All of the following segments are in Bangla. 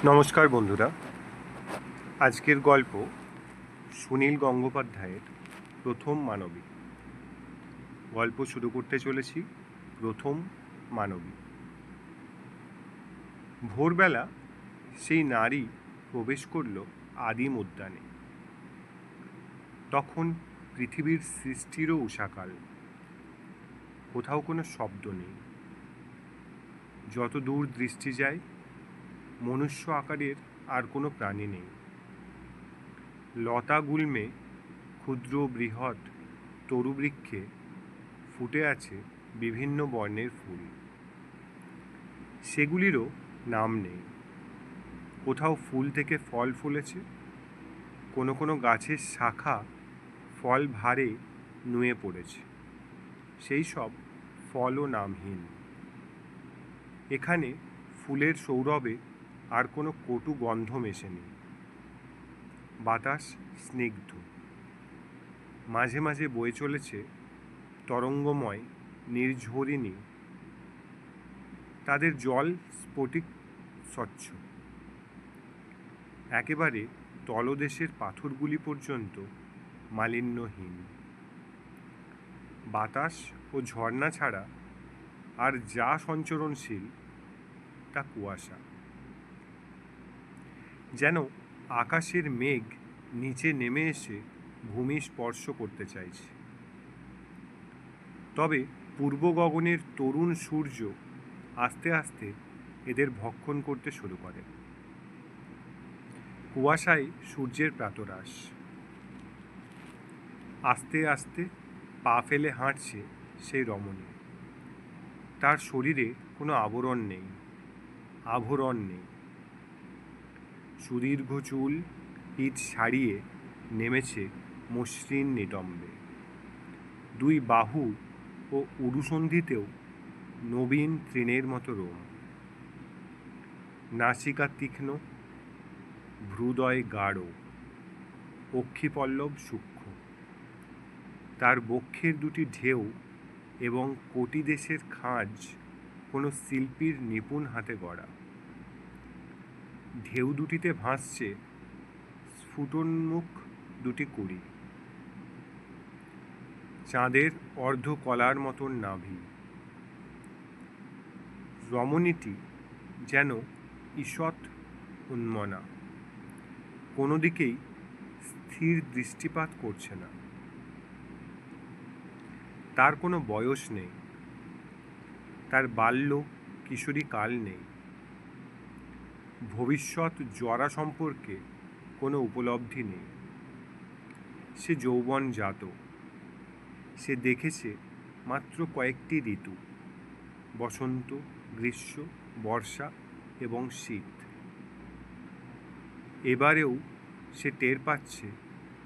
নমস্কার বন্ধুরা, আজকের গল্প সুনীল গঙ্গোপাধ্যায়ের প্রথম মানবী। গল্প শুরু করতে চলেছি প্রথম মানবী। ভোরবেলা সেই নারী প্রবেশ করল আদিম উদ্যানে। তখন পৃথিবীর সৃষ্টিরও উষাকাল। কোথাও কোনো শব্দ নেই। যত দূর দৃষ্টি যায়, মনুষ্য আকারের আর কোনো প্রাণী নেই। লতা গুল্মে ক্ষুদ্র বৃহৎ তরুবৃক্ষে ফুটে আছে বিভিন্ন বর্ণের ফুল। সেগুলিরও নাম নেই। কোথাও ফুল থেকে ফল ফলেছে, কোনো কোনো গাছের শাখা ফল ভারে নুয়ে পড়েছে, সেই সব ফলও নামহীন। এখানে ফুলের সৌরভে আর কোনো কটু গন্ধ মেশেনি। বাতাস স্নিগ্ধ। মাঝে মাঝে বয়ে চলেছে তরঙ্গময় নির্ঝরিণী। তাদের জল স্ফটিক স্বচ্ছ। একেবারে তলদেশের পাথরগুলি পর্যন্ত মালিন্যহীন। বাতাস ও ঝর্ণা ছাড়া আর যা সঞ্চরণশীল তা কুয়াশা। যেন আকাশের মেঘ নিচে নেমে এসে ভূমি স্পর্শ করতে চাইছে। তবে পূর্ব গগনের তরুণ সূর্য আস্তে আস্তে এদের ভক্ষণ করতে শুরু করে। কুয়াশায় সূর্যের প্রাতরাশ। আস্তে আস্তে পা ফেলে হাঁটছে সেই রমণী। তার শরীরে কোনো আবরণ নেই, আভরণ নেই। সুদীর্ঘ চুল পিঠ ছাড়িয়ে নেমেছে মসৃণ নিতম্বে। দুই বাহু ও উরুসন্ধিতেও নবীন তৃণের মতো রোম। নাসিকা তীক্ষ্ণ, ভ্রুদয় গাঢ়, অক্ষিপল্লব সূক্ষ্ম। তার বক্ষের দুটি ঢেউ এবং কোটি দেশের খাঁজ কোনো শিল্পীর নিপুণ হাতে গড়া। ঢেউ দুটিতে ভাসছে স্ফুটোন্মুখ দুটি কুড়ি। চাঁদের অর্ধ কলার মতন নাভি। রমণীটি যেন ঈষৎ উন্মনা, কোনো দিকেই স্থির দৃষ্টিপাত করছে না। তার কোনো বয়স নেই, তার বাল্য কিশোরী কাল নেই। ভবিষ্যৎ জরা সম্পর্কে কোনো উপলব্ধি নেই। সে যৌবনজাত। সে দেখেছে মাত্র কয়েকটি ঋতু, বসন্ত, গ্রীষ্ম, বর্ষা এবং শীত। এবারেও সে টের পাচ্ছে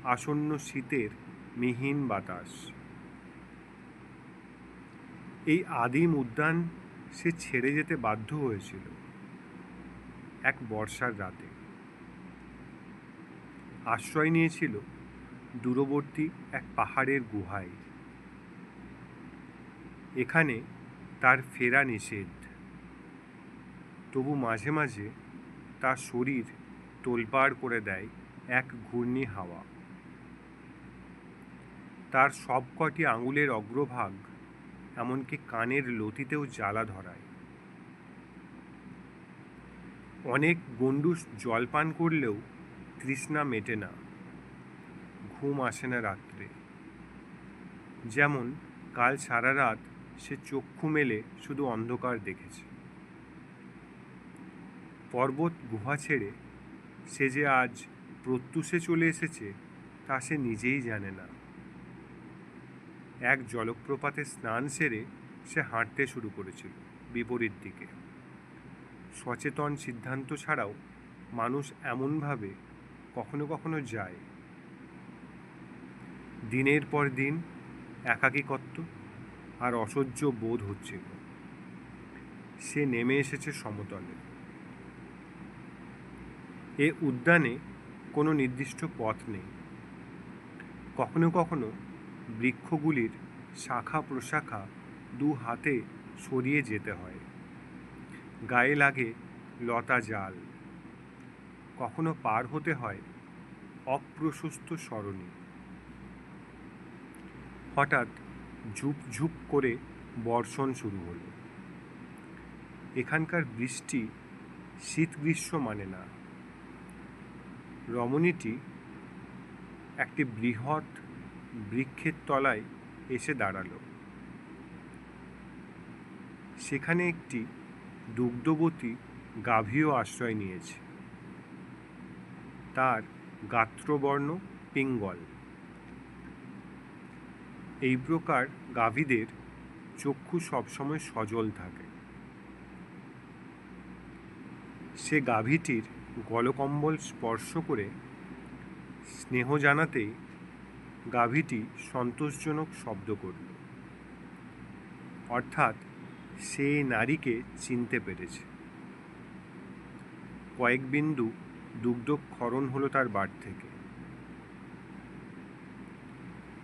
আসন্ন শীতের মিহিন বাতাস। এই আদিম উদ্যান সে ছেড়ে যেতে বাধ্য হয়েছিল এক বর্ষার রাতে। আশ্রয় নিয়েছিল দূরবর্তী এক পাহাড়ের গুহায়। এখানে তার ফেরা নিষেধ। তবু মাঝে মাঝে তার শরীর তোলপাড় করে দেয় এক ঘূর্ণি হাওয়া। তার সবকটি আঙুলের অগ্রভাগ, এমনকি কানের লতিতেও জ্বালা ধরায়। অনেক গণ্ডূষ জলপান করলেও তৃষ্ণা মেটে না, ঘুম আসে না রাত্রে। যেমন কাল সারা রাত সে চক্ষু মেলে শুধু অন্ধকার দেখেছে। পর্বত গুহা ছেড়ে সে যে আজ প্রত্যুষে চলে এসেছে তা সে নিজেই জানে না। এক জলপ্রপাতে স্নান সেরে সে হাঁটতে শুরু করেছিল বিপরীত দিকে। সচেতন সিদ্ধান্ত ছাড়াও মানুষ এমনভাবে কখনো কখনো যায়। দিনের পর দিন একাকিত্ব আর অসহ্য বোধ হচ্ছিল। সে নেমে এসেছে সমতলে। এ উদ্যানে কোনো নির্দিষ্ট পথ নেই। কখনো কখনো বৃক্ষগুলির শাখা প্রশাখা দু হাতে সরিয়ে যেতে হয়। গায়ে লাগে লতা জাল। কখনো পার হতে হয় অপ্রশস্ত সরণি। হঠাৎ ঝুপ ঝুপ করে বর্ষণ শুরু হলো। এখানকার বৃষ্টি শীত গ্রীষ্ম মানে না। রমণীটি একটি বৃহৎ বৃক্ষের তলায় এসে দাঁড়ালো। সেখানে একটি দুগ্ধবতী গাভীও আশ্রয় নিয়েছে। তার গাত্রবর্ণ পিঙ্গল। এই প্রকার গাভীদের চক্ষু সবসময় সজল থাকে। সে গাভীটির গলকম্বল স্পর্শ করে স্নেহ জানাতেই গাভীটি সন্তোষজনক শব্দ করল, অর্থাৎ সে নারীকে চিনতে পেরেছে। কয়েক বিন্দু দুগ্ধক্ষরণ হলো তার বাট থেকে।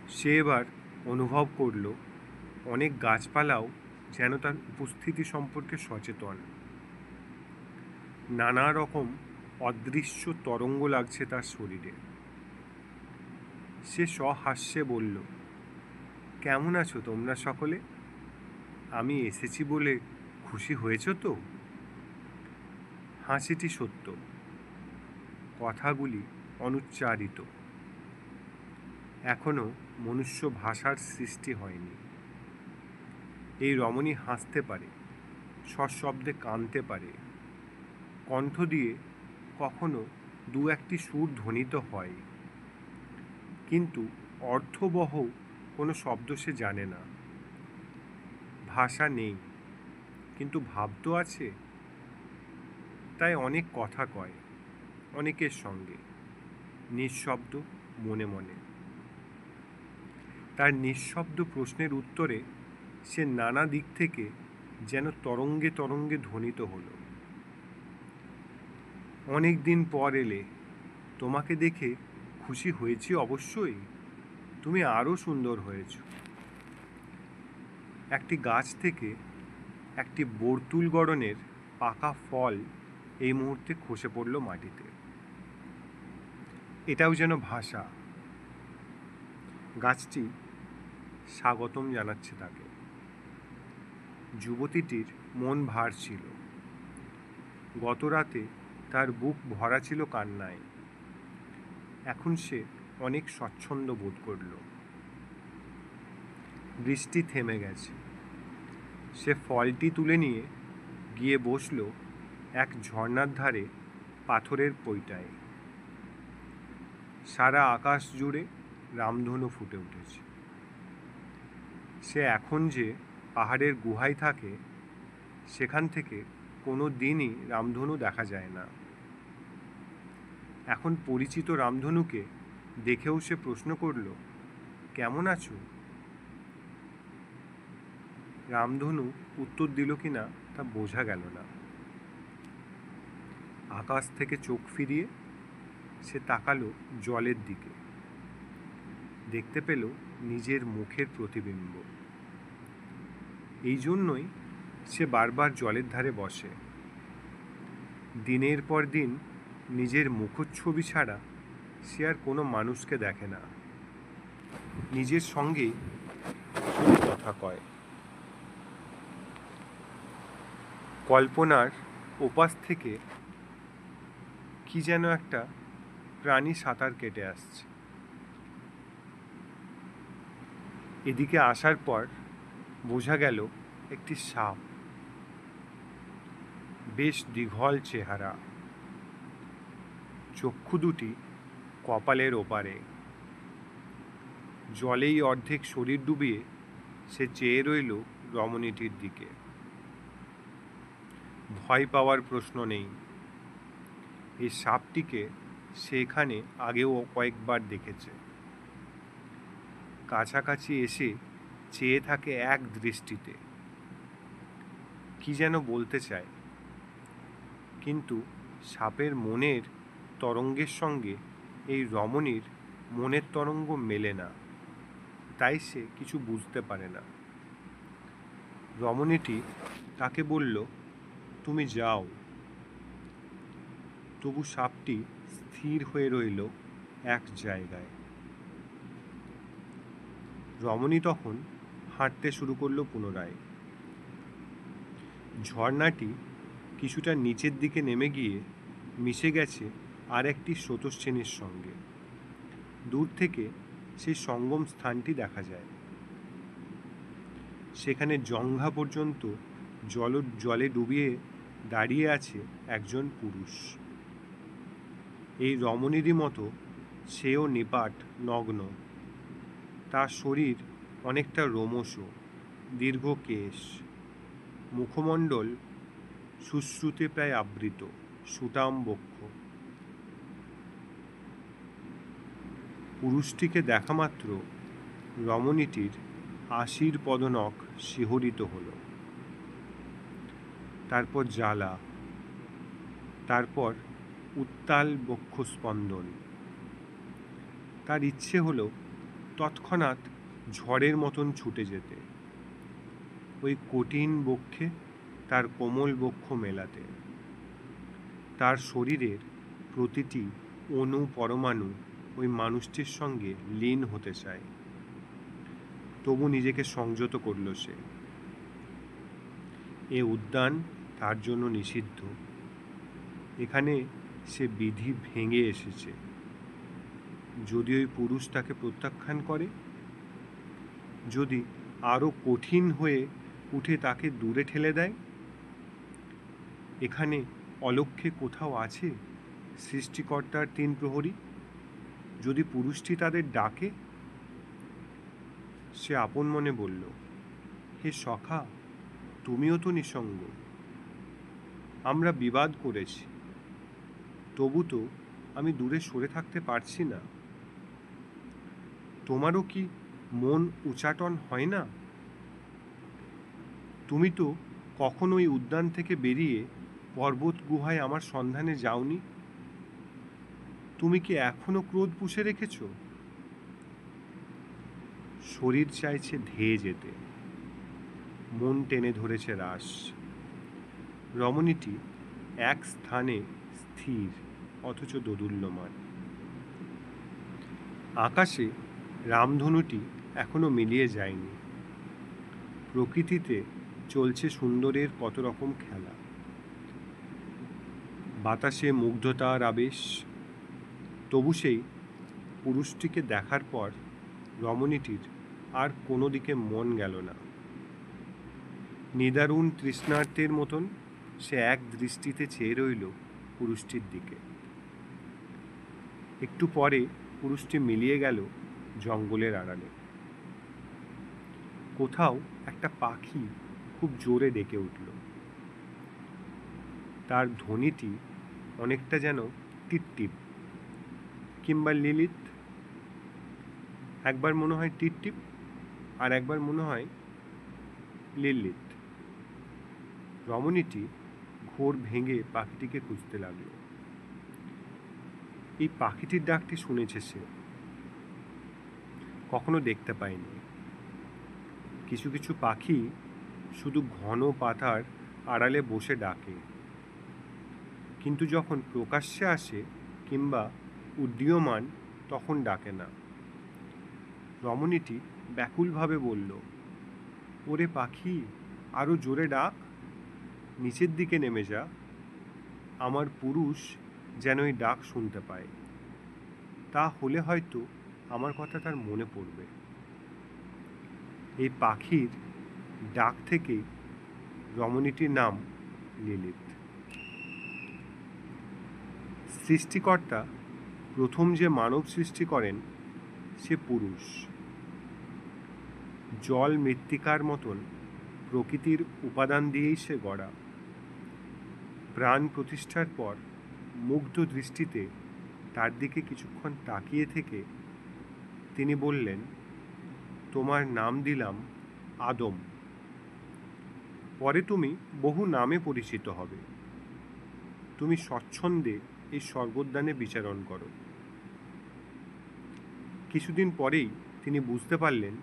সে এবার অনুভব করল অনেক গাছপালাও যেন তার উপস্থিতি সম্পর্কে সচেতন। নানা রকম অদৃশ্য তরঙ্গ লাগছে তার শরীরে। সে সহাস্যে বলল, কেমন আছো তোমরা সকলে? আমি এসেছি বলে খুশি হয়েছ তো? হাসিটি সত্য, কথাগুলি অনুচ্চারিত। এখনো মনুষ্য ভাষার সৃষ্টি হয়নি। এই রমণী হাসতে পারে, সশব্দে কাঁদতে পারে, কণ্ঠ দিয়ে কখনো দু একটি সুর ধ্বনিত হয়, কিন্তু অর্থবহ কোনো শব্দ সে জানে না। ভাষা নেই, কিন্তু ভাব তো আছে। তাই অনেক কথা কয় অনেকের সঙ্গে, নিঃশব্দ, মনে মনে। তার নিঃশব্দ প্রশ্নের উত্তরে সে নানা দিক থেকে যেন তরঙ্গে তরঙ্গে ধ্বনিত হলো। অনেক দিন পর এলে, তোমাকে দেখে খুশি হয়েছি অবশ্যই। তুমি আরও সুন্দর হয়েছ। একটি গাছ থেকে একটি বর্তুল গড়নের পাকা ফল এই মুহূর্তে খসে পড়ল মাটিতে। এটাও যেন ভাষা। গাছটি স্বাগতম জানাচ্ছে তাকে। যুবতীটির মন ভার ছিল। গত রাতে তার বুক ভরা ছিল কান্নায়। এখন সে অনেক স্বচ্ছন্দ বোধ করল। বৃষ্টি থেমে গেছে। সে ফলটি তুলে নিয়ে গিয়ে বসল এক ঝর্ণার ধারে পাথরের পৈটায়। সারা আকাশ জুড়ে রামধনু ফুটে উঠেছে। সে এখন যে পাহাড়ের গুহায় থাকে, সেখান থেকে কোনো দিনই রামধনু দেখা যায় না। এখন পরিচিত রামধনুকে দেখেও সে প্রশ্ন করল, কেমন আছো? রামধনু উত্তর দিল কিনা তা বোঝা গেল না। আকাশ থেকে চোখ ফিরিয়ে সে তাকালো জলের দিকে। দেখতে পেল নিজের মুখের প্রতিবিম্ব। এই জন্যই সে বারবার জলের ধারে বসে। দিনের পর দিন নিজের মুখচ্ছবি ছাড়া সে আর কোনো মানুষকে দেখে না। নিজের সঙ্গে কথা কয়। কল্পনার ওপাশ থেকে কি যেন একটা প্রাণী সাঁতার কেটে আসছে। এদিকে আসার পর বোঝা গেল একটি সাপ। বেশ দীঘল চেহারা, চক্ষু দুটি কপালের ওপারে। জলেই অর্ধেক শরীর ডুবিয়ে সে চেয়ে রইল রমণীটির দিকে। ভয় পাওয়ার প্রশ্ন নেই। এই সাপটিকে সে এখানে আগেও কয়েকবার দেখেছে। কাছাকাছি এসে চেয়ে থাকে এক দৃষ্টিতে, কি যেন বলতে চায়, কিন্তু সাপের মনের তরঙ্গের সঙ্গে এই রমণীর মনের তরঙ্গ মেলে না। তাই সে কিছু বুঝতে পারে না। রমণীটি তাকে বলল, তুমি যাও। তবু সাপটি স্থির হয়ে রইল এক জায়গায়। রমণী তখন হাঁটতে শুরু করলো পুনরায়। ঝর্ণাটি কিছুটা নিচের দিকে নেমে গিয়ে মিশে গেছে আর একটি স্রোতস্বিনীর সঙ্গে। দূর থেকে সেই সঙ্গম স্থানটি দেখা যায়। সেখানে জঙ্ঘা পর্যন্ত জলে ডুবিয়ে দাঁড়িয়ে আছে একজন পুরুষ। এই রমণীরই মতো সেও নিপাট নগ্ন। তার শরীর অনেকটা রোমশ, দীর্ঘ কেশ, মুখমণ্ডল সুশ্রুতে প্রায় আবৃত, সুঠাম বক্ষ। পুরুষটিকে দেখা মাত্র রমণীটির আশির পদনখ শিহরিত হল। তারপর জ্বালা, তারপর উত্তাল বক্ষস্পন্দন। তার ইচ্ছে হলো তৎক্ষণাৎ ঝড়ের মতন ছুটে যেতে, ওই কঠিন বক্ষে তার কোমল বক্ষ মেলাতে। তার শরীরের প্রতিটি অণু পরমাণু ওই মানুষটির সঙ্গে লীন হতে চায়। তবু নিজেকে সংযত করল সে। এ উদ্যান তার জন্য নিষিদ্ধ। এখানে সে বিধি ভেঙে এসেছে। যদি ওই পুরুষ তাকে প্রত্যাখ্যান করে, যদি আরও কঠিন হয়ে উঠে তাকে দূরে ঠেলে দেয়, এখানে অলক্ষ্যে কোথাও আছে সৃষ্টিকর্তার 3 প্রহরী? যদি পুরুষটি তাদের ডাকে? সে আপন মনে বলল, হে সখা, তুমিও তো নিঃসঙ্গ। আমরা বিবাদ করেছি, তবু তো আমি দূরে সরে থাকতে পারছি না। তোমারও কি মন উচাটন হয় না? তুমি তো কখনো ওই উদ্যান থেকে বেরিয়ে পর্বত গুহায় আমার সন্ধানে যাওনি। তুমি কি এখনো ক্রোধ পুষে রেখেছ? শরীর চাইছে ধেয়ে যেতে, মন টেনে ধরেছে রাস। রমণীটি এক স্থানে স্থির, অথচ দোদুল্যমান। আকাশে রামধনুটি এখনো মিলিয়ে যায়নি। প্রকৃতিতে চলছে সুন্দরের কত রকম খেলা। বাতাসে মুগ্ধতার আবেশ। তবু সেই পুরুষটিকে দেখার পর রমণীটির আর কোনো দিকে মন গেল না। নিদারুণ তৃষ্ণার্তের মতন সে এক দৃষ্টিতে চেয়ে রইল পুরুষটির দিকে। একটু পরে পুরুষটি মিলিয়ে গেল জঙ্গলের আড়ালে। কোথাও একটা পাখি খুব জোরে ডেকে উঠল। তার ধ্বনিটি অনেকটা যেন টিপটিপ কিংবা লিলিত। একবার মনে হয় টিপটিপ, আর একবার মনে হয় লিলিত। রমণীটি ঘোর ভেঙে পাখিটিকে খুঁজতে লাগল। এই পাখিটির ডাকটি শুনেছে সে, কখনো দেখতে পায়নি। কিছু কিছু পাখি শুধু ঘন পাতার আড়ালে বসে ডাকে, কিন্তু যখন প্রকাশ্যে আসে কিংবা উড্ডীয়মান তখন ডাকে না। রমণীটি ব্যাকুলভাবে বলল, ওরে পাখি, আরও জোরে ডাক, নিচের দিকে নেমে যা। আমার পুরুষ যেন এই ডাক শুনতে পায়, তা হলে হয়তো আমার কথা তার মনে পড়বে। এই পাখির ডাক থেকেই রমণীটির নাম লিলিত। সৃষ্টিকর্তা প্রথম যে মানব সৃষ্টি করেন সে পুরুষ। জল মৃত্তিকার মতন প্রকৃতির উপাদান দিয়েই সে গড়া। প্রাণ প্রতিষ্ঠার পর মুগ্ধ দৃষ্টিতে তার দিকে কিছুক্ষণ তাকিয়ে থেকে তিনি বললেন, তোমার নাম দিলাম আদম। পরে তুমি বহু নামে পরিচিত হবে। তুমি স্বচ্ছন্দে এই স্বর্গোদ্যানে বিচরণ করো। কিছুদিন পরেই তিনি বুঝতে পারলেন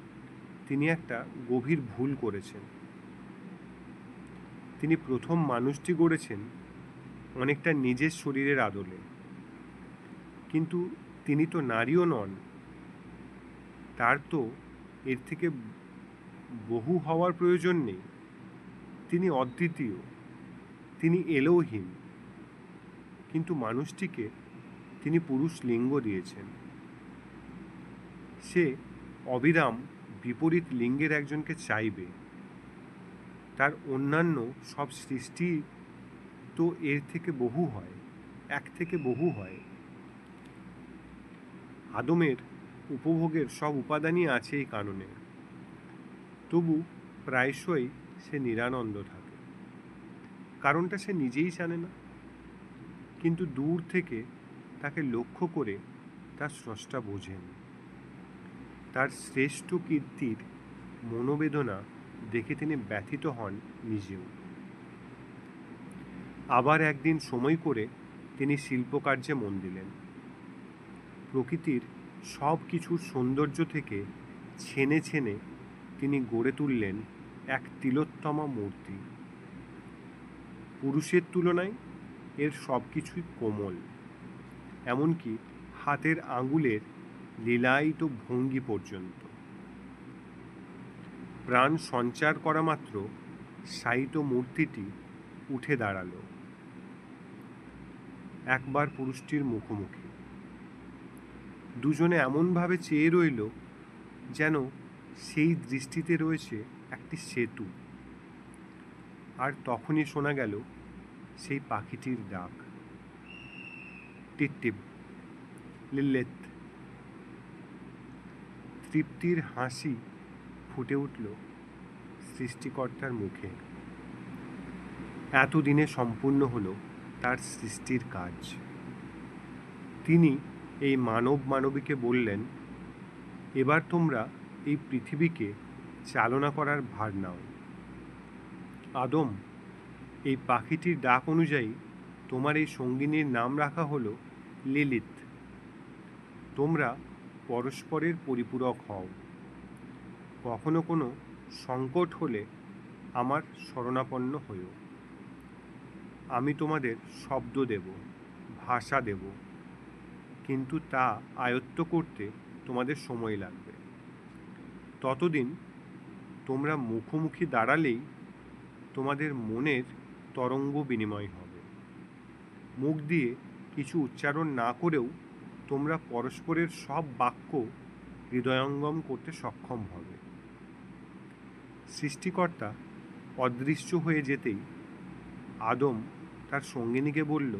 তিনি একটা গভীর ভুল করেছেন। তিনি প্রথম মানুষটি গড়েছেন অনেকটা নিজের শরীরের আদলে। কিন্তু তিনি তো নারীও নন, তার তো এর থেকে বহু হওয়ার প্রয়োজন নেই। তিনি অদ্বিতীয়, তিনি এলোহীন, কিন্তু মানুষটিকে তিনি পুরুষ লিঙ্গ দিয়েছেন। সে অবিরাম বিপরীত লিঙ্গের একজনকে চাইবে। তার অন্যান্য সব সৃষ্টি তো এর থেকে বহু হয়, এক থেকে বহু হয়। আদমের উপভোগের সব উপাদানই আছে এই কারণে। তবু প্রায়শই সে নিরানন্দ থাকে। কারণটা সে নিজেই জানে না, কিন্তু দূর থেকে তাকে লক্ষ্য করে তার স্রষ্টা বোঝেন। তার শ্রেষ্ঠ কীর্তির মনোবেদনা দেখে তিনি ব্যথিত হন নিজেও। আবার একদিন সময় করে তিনি শিল্পকার্যে মন দিলেন। প্রকৃতির সব কিছুর সৌন্দর্য থেকে ছেনে ছেনে তিনি গড়ে তুললেন এক তিলোত্তমা মূর্তি। পুরুষের তুলনায় এর সব কিছুই কোমল, এমনকি হাতের আঙুলের লীলায়িত ভঙ্গি পর্যন্ত। প্রাণ সঞ্চার করা মাত্র শায়িত মূর্তিটি উঠে দাঁড়ালো। একবার পুরুষটির মুখোমুখি দুজনে এমনভাবে চেয়ে রইল যেন সেই দৃষ্টিতে রয়েছে একটি সেতু। আর তখনই শোনা গেল সেই পাখিটির ডাক, টিপটিপ, লিল্লেত। তৃপ্তির হাসি ফুটে উঠল সৃষ্টিকর্তার মুখে। এতদিনে সম্পূর্ণ হলো তার সৃষ্টির কাজ। তিনি এই মানবীকে বললেন, এবার তোমরা এই পৃথিবীকে চালনা করার ভার নাও। আদম, এই পাখিটির ডাক অনুযায়ী তোমার এই সঙ্গিনীর নাম রাখা হলো লিলিত। তোমরা পরস্পরের পরিপূরক হও। কখনো কোনো সংকট হলে আমার শরণাপন্ন হইও। আমি তোমাদের শব্দ দেব, ভাষা দেব, কিন্তু তা আয়ত্ত করতে তোমাদের সময় লাগবে। ততদিন তোমরা মুখোমুখি দাঁড়ালেই তোমাদের মনের তরঙ্গ বিনিময় হবে। মুখ দিয়ে কিছু উচ্চারণ না করেও তোমরা পরস্পরের সব বাক্য হৃদয়ঙ্গম করতে সক্ষম হবে। সৃষ্টিকর্তা অদৃশ্য হয়ে যেতেই আদম তার সঙ্গিনীকে বলল,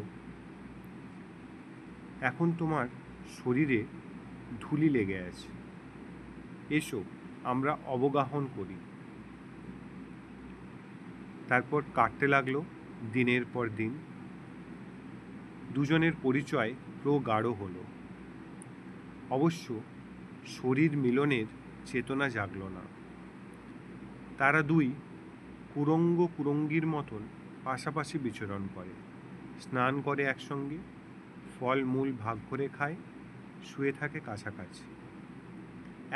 এখন তোমার শরীরে ধুলি লেগে আছে, এসো আমরা অবগাহন করি। তারপর কাটতে লাগলো দিনের পর দিন। দুজনের পরিচয় প্রগাঢ় হলো। অবশ্য শরীর মিলনের চেতনা জাগল না। তারা দুই কুরঙ্গ কুরঙ্গির মতন পাশাপাশি বিচরণ করে, স্নান করে একসঙ্গে, ফল মূল ভাগ করে খায়, শুয়ে থাকে কাছাকাছি।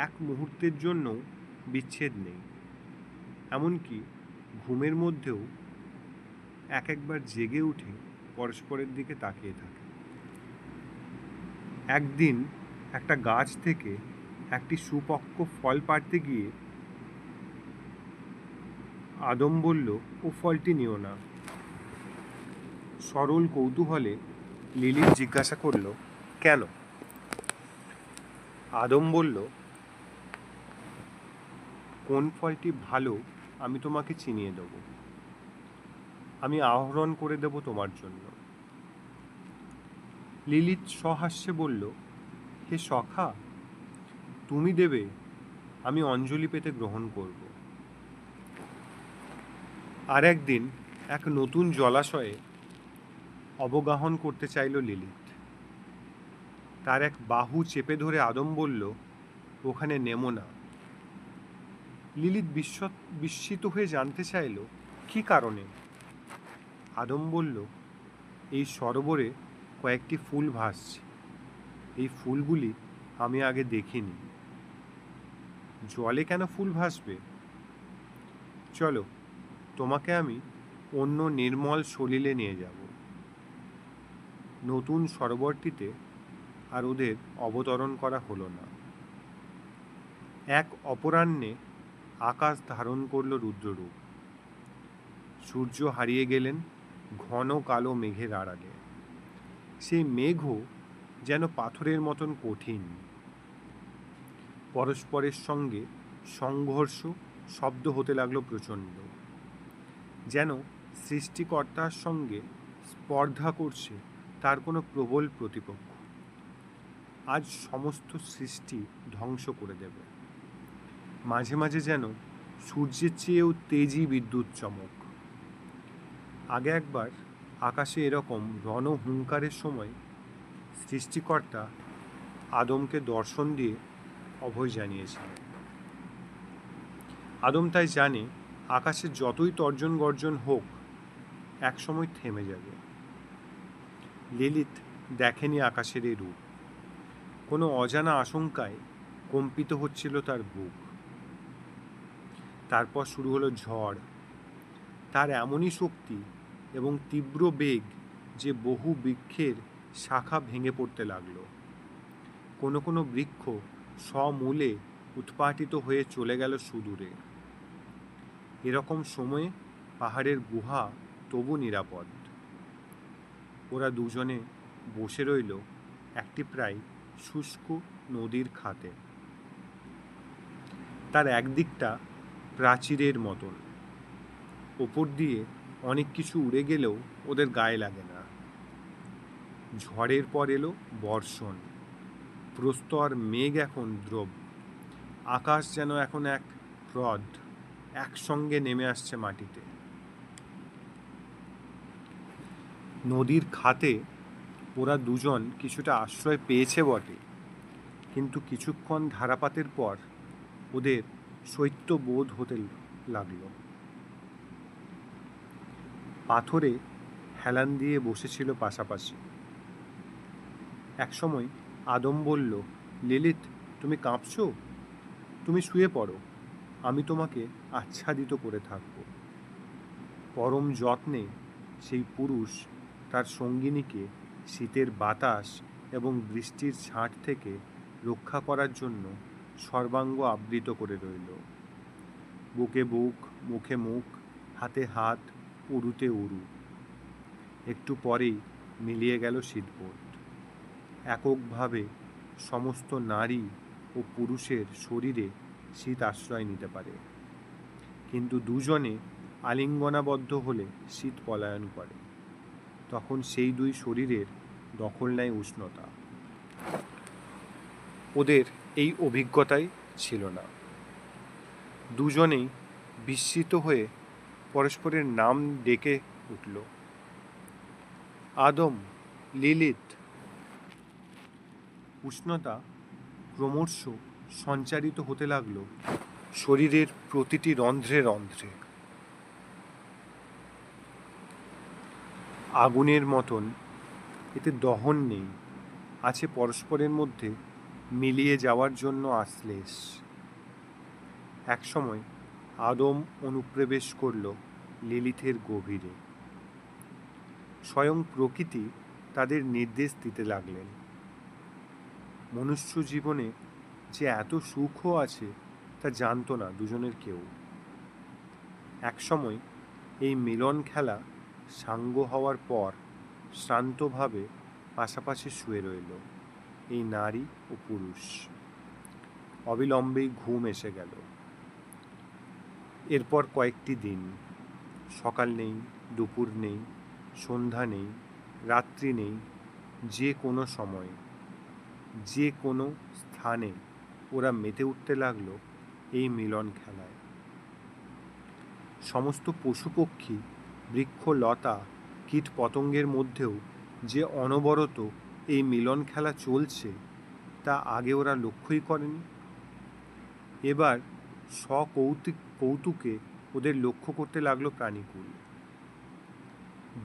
এক মুহূর্তের জন্য বিচ্ছেদ নেই। এমনকি ঘুমের মধ্যেও একবার জেগে উঠে পরস্পরের দিকে তাকিয়ে থাকে। একদিন একটা গাছ থেকে একটি সুপক্ক ফল পাড়তে গিয়ে আদম বলল, ও ফলটি নিও না। সরল কৌতূহলে লিলি জিজ্ঞাসা করল, কেন? আদম বলল, কোন ফলটি ভালো আমি তোমাকে চিনিয়ে দেব, আমি আহরণ করে দেব তোমার জন্য। লিলিত সহাস্যে বলল, হে সখা, তুমি দেবে, আমি অঞ্জলি পেতে গ্রহণ করব। আর একদিন এক নতুন জলাশয়ে অবগাহন করতে চাইল লিলিত। তার এক বাহু চেপে ধরে আদম বলল, ওখানে নেমো না। লিলিত বিস্মিত হয়ে জানতে চাইল, কি কারণে? আদম বলল, এই সরোবরে কয়েকটি ফুল ভাসছে, এই ফুলগুলি আমি আগে দেখিনি। জলে কেন ফুল ভাসবে? চলো, তোমাকে আমি অন্য নির্মল সলিলে নিয়ে যাব। নতুন সরোবরটিতে আর ওদের অবতরণ করা হলো না। এক অপরাহ্নে আকাশ ধারণ করল রুদ্ররূপ। সূর্য হারিয়ে গেলেন ঘন কালো মেঘের আড়ালে। সেই মেঘও যেন পাথরের মতন কঠিন। পরস্পরের সঙ্গে সংঘর্ষ, শব্দ হতে লাগলো প্রচণ্ড, যেন সৃষ্টিকর্তার সঙ্গে স্পর্ধা করছে তার কোনো প্রবল প্রতিপক্ষ। আজ সমস্ত সৃষ্টি ধ্বংস করে দেবে। মাঝে মাঝে যেন সূর্যের চেয়েও তেজি বিদ্যুৎ চমক। আগে একবার আকাশে এরকম রণহুঙ্কারের সময় সৃষ্টিকর্তা আদমকে দর্শন দিয়ে অভয় জানিয়েছিলেন। আদম তাই জানে আকাশে যতই তর্জন গর্জন হোক একসময় থেমে যাবে। লিলিত দেখেনি আকাশের এই রূপ। কোনো অজানা আশঙ্কায় কম্পিত হচ্ছিল তার বুক। তারপর শুরু হলো ঝড়। তার এমনই শক্তি এবং তীব্র বেগ যে বহু বৃক্ষের শাখা ভেঙে পড়তে লাগলো। কোনো কোনো বৃক্ষ সমূলে উৎপাটিত হয়ে চলে গেল সুদূরে। এরকম সময়ে পাহাড়ের গুহা তবু নিরাপদ। ওরা দুজনে বসে রইল একটি প্রায় শুষ্ক নদীর খাতে। তার একদিকটা প্রাচীরের মতন, ওপর দিয়ে অনেক কিছু উড়ে গেলেও ওদের গায়ে লাগে না। ঝড়ের পর এলো বর্ষণ। প্রস্তর মেঘ এখন দ্রব। আকাশ যেন এখন এক হ্রদ, একসঙ্গে নেমে আসছে মাটিতে। নদীর খাতে ওরা দুজন কিছুটা আশ্রয় পেয়েছে বটে, কিন্তু কিছুক্ষণ ধারাপাতের পর ওদের শৈত্য বোধ হতে লাগলো। পাথরে হেলান দিয়ে বসেছিল পাশাপাশি। একসময় আদম বলল, লিলিত, তুমি কাঁপছো? তুমি শুয়ে পড়ো, আমি তোমাকে আচ্ছাদিত করে থাকব। পরম যত্নে সেই পুরুষ তার সঙ্গিনীকে শীতের বাতাস এবং বৃষ্টির ছাঁট থেকে রক্ষা করার জন্য সর্বাঙ্গ আবৃত করে রইল। বুকে বুক, মুখে মুখ, হাতে হাত, উরুতে উরু। একটু পরেই মিলিয়ে গেল শীতবোধ। এককভাবে সমস্ত নারী ও পুরুষের শরীরে শীত আশ্রয় নিতে পারে, কিন্তু দুজনে আলিঙ্গনাবদ্ধ হলে শীত পলায়ন করে। তখন সেই দুই শরীরের দখল নেয় উষ্ণতা। ওদের এই অভিজ্ঞতাই ছিল না। দুজনেই বিস্মিত হয়ে পরস্পরের নাম ডেকে উঠল, আদম, লিলিত। উষ্ণতা ক্রমশ সঞ্চারিত হতে লাগল শরীরের প্রতিটি রন্ধ্রে রন্ধ্রে। আগুনের মতন এতে দহন নেই, আছে পরস্পরের মধ্যে মিলিয়ে যাওয়ার জন্য আশ্লেষ। একসময় আদম অনুপ্রবেশ করল লিলিথের গভীরে। স্বয়ং প্রকৃতি তাদের নির্দেশ দিতে লাগলেন। মনুষ্য জীবনে যে এত সুখও আছে তা জানত না দুজনের কেউ। একসময় এই মিলন খেলা সাঙ্গ হওয়ার পর শ্রান্তভাবে পাশাপাশি শুয়ে রইল এই নারী ও পুরুষ। অবিলম্বেই ঘুম এসে গেল। এরপর কয়েকটি দিন, সকাল নেই, দুপুর নেই, সন্ধ্যা নেই, রাত্রি নেই, যে কোনো সময়, যে কোনো স্থানে ওরা মেতে উঠতে লাগলো এই মিলন খেলায়। সমস্ত পশু পক্ষী, বৃক্ষ লতা, কীট পতঙ্গের মধ্যেও যে অনবরত এই মিলন খেলা চলছে তা আগে ওরা লক্ষ্যই করেনি। এবার কৌতুকে ওদের লক্ষ্য করতে লাগলো প্রাণীকুল।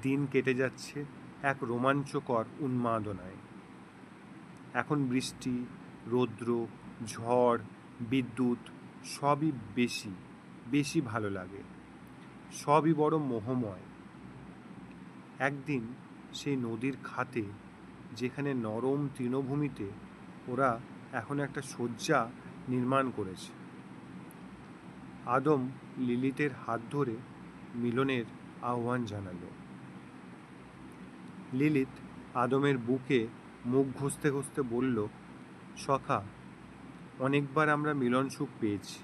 দিন কেটে যাচ্ছে এক রোমাঞ্চকর উন্মাদনায়। এখন বৃষ্টি, রৌদ্র, ঝড়, বিদ্যুৎ সবই বেশি বেশি ভালো লাগে, সবই বড় মোহময়। একদিন সেই নদীর খাতে যেখানে নরম তৃণভূমিতে ওরা এখন একটা শয্যা নির্মাণ করেছে। আদম লিলিতের হাত ধরে মিলনের আহ্বান জানালো। লিলিত আদমের বুকে মুখ ঘষতে ঘষতে বলল, সখা, অনেকবার আমরা মিলন সুখ পেয়েছি।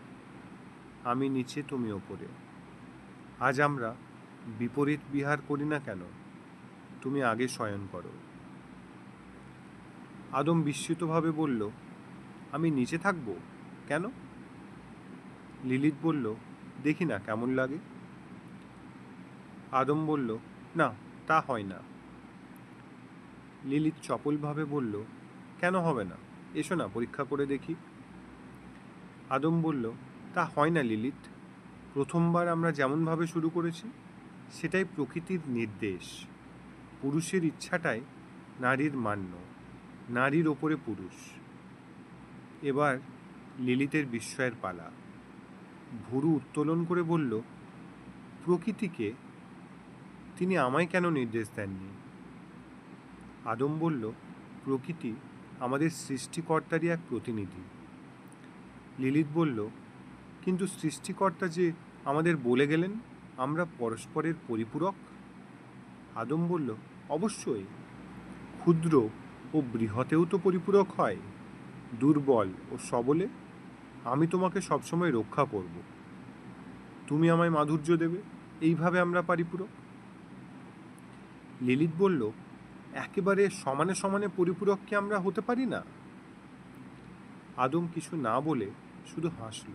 আমি নিচে, তুমি ওপরে। আজ আমরা বিপরীত বিহার করি না কেন? তুমি আগে শয়ন করো। আদম বিস্মিতভাবে বলল, আমি নিচে থাকব কেন? লিলিত বলল, দেখি না কেমন লাগে। আদম বলল, না, তা হয় না। লিলিত চপলভাবে বলল, কেন হবে না? এসো না, পরীক্ষা করে দেখি। আদম বলল, তা হয় না লিলিত। প্রথমবার আমরা যেমনভাবে শুরু করেছি সেটাই প্রকৃতির নির্দেশ। পুরুষের ইচ্ছাটাই নারীর মান্য, নারীর ওপরে পুরুষ। এবার লিলিতের বিস্ময়ের পালা। ভুরু উত্তোলন করে বলল, প্রকৃতিকে? তিনি আমায় কেন নির্দেশ দেননি? আদম বলল, প্রকৃতি আমাদের সৃষ্টিকর্তারই এক প্রতিনিধি। লিলিত বলল, কিন্তু সৃষ্টিকর্তা যে আমাদের বলে গেলেন আমরা পরস্পরের পরিপূরক। আদম বলল, অবশ্যই। ক্ষুদ্র ও বৃহতেও তো পরিপূরক হয়, দুর্বল ও সবলে। আমি তোমাকে সবসময় রক্ষা করব, তুমি আমায় মাধুর্য দেবে, এইভাবে আমরা পরিপূরক। লিলিত বলল, একেবারে সমানে সমানে পরিপূরক কি আমরা হতে পারি না? আদম কিছু না বলে শুধু হাসল।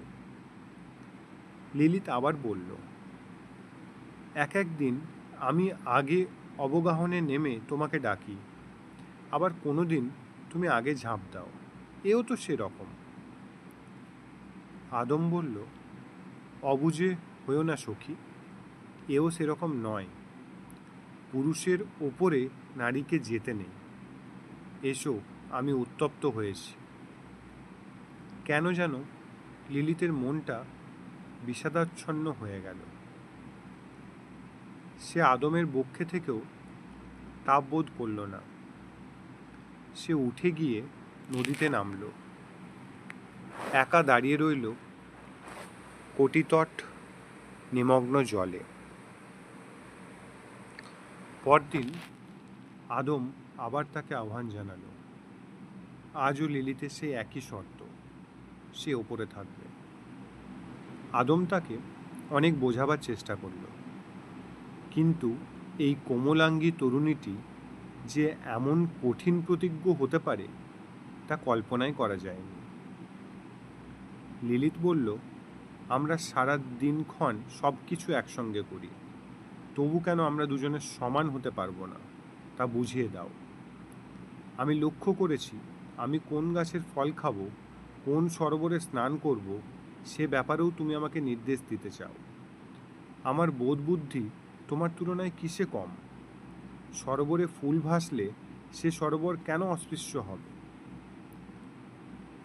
লিলিত আবার বলল, এক একদিন আমি আগে অবগাহনে নেমে তোমাকে ডাকি, আবার কোনো দিন তুমি আগে ঝাঁপ দাও, এও তো সেরকম। আদম বলল, অবুঝে হয়েও না সখী, এও সেরকম নয়। পুরুষের ওপরে নারীকে যেতে নেই। এসো, আমি উত্তপ্ত হয়েছি। কেন যেন লিলিতের মনটা বিষাদাচ্ছন্ন হয়ে গেল। সে আদমের বক্ষে থেকেও তাপ বোধ করল না। সে উঠে গিয়ে নদীতে নামল। একা দাঁড়িয়ে রইল কটিতট নিমগ্ন জলে। পরদিন আদম আবার তাকে আহ্বান জানালো। আজও লিলিতে সেই একই শর্ত, সে ওপরে থাকবে। আদম তাকে অনেক বোঝাবার চেষ্টা করল, কিন্তু এই কোমলাঙ্গী তরুণীটি যে এমন কঠিন প্রতিজ্ঞ হতে পারে তা কল্পনাই করা যায়নি। লিলিত বলল, আমরা সারা দিনক্ষণ সব কিছু একসঙ্গে করি, তবু কেন আমরা দুজনে সমান হতে পারবো না তা বুঝিয়ে দাও। আমি লক্ষ্য করেছি, আমি কোন গাছের ফল খাবো, কোন সরোবরে স্নান করব, সে ব্যাপারেও তুমি আমাকে নির্দেশ দিতে চাও। আমার বোধ বুদ্ধি তোমার তুলনায় কিসে কম? সরোবরে ফুল ভাসলে সে সরোবর কেন অস্পৃশ্য হবে?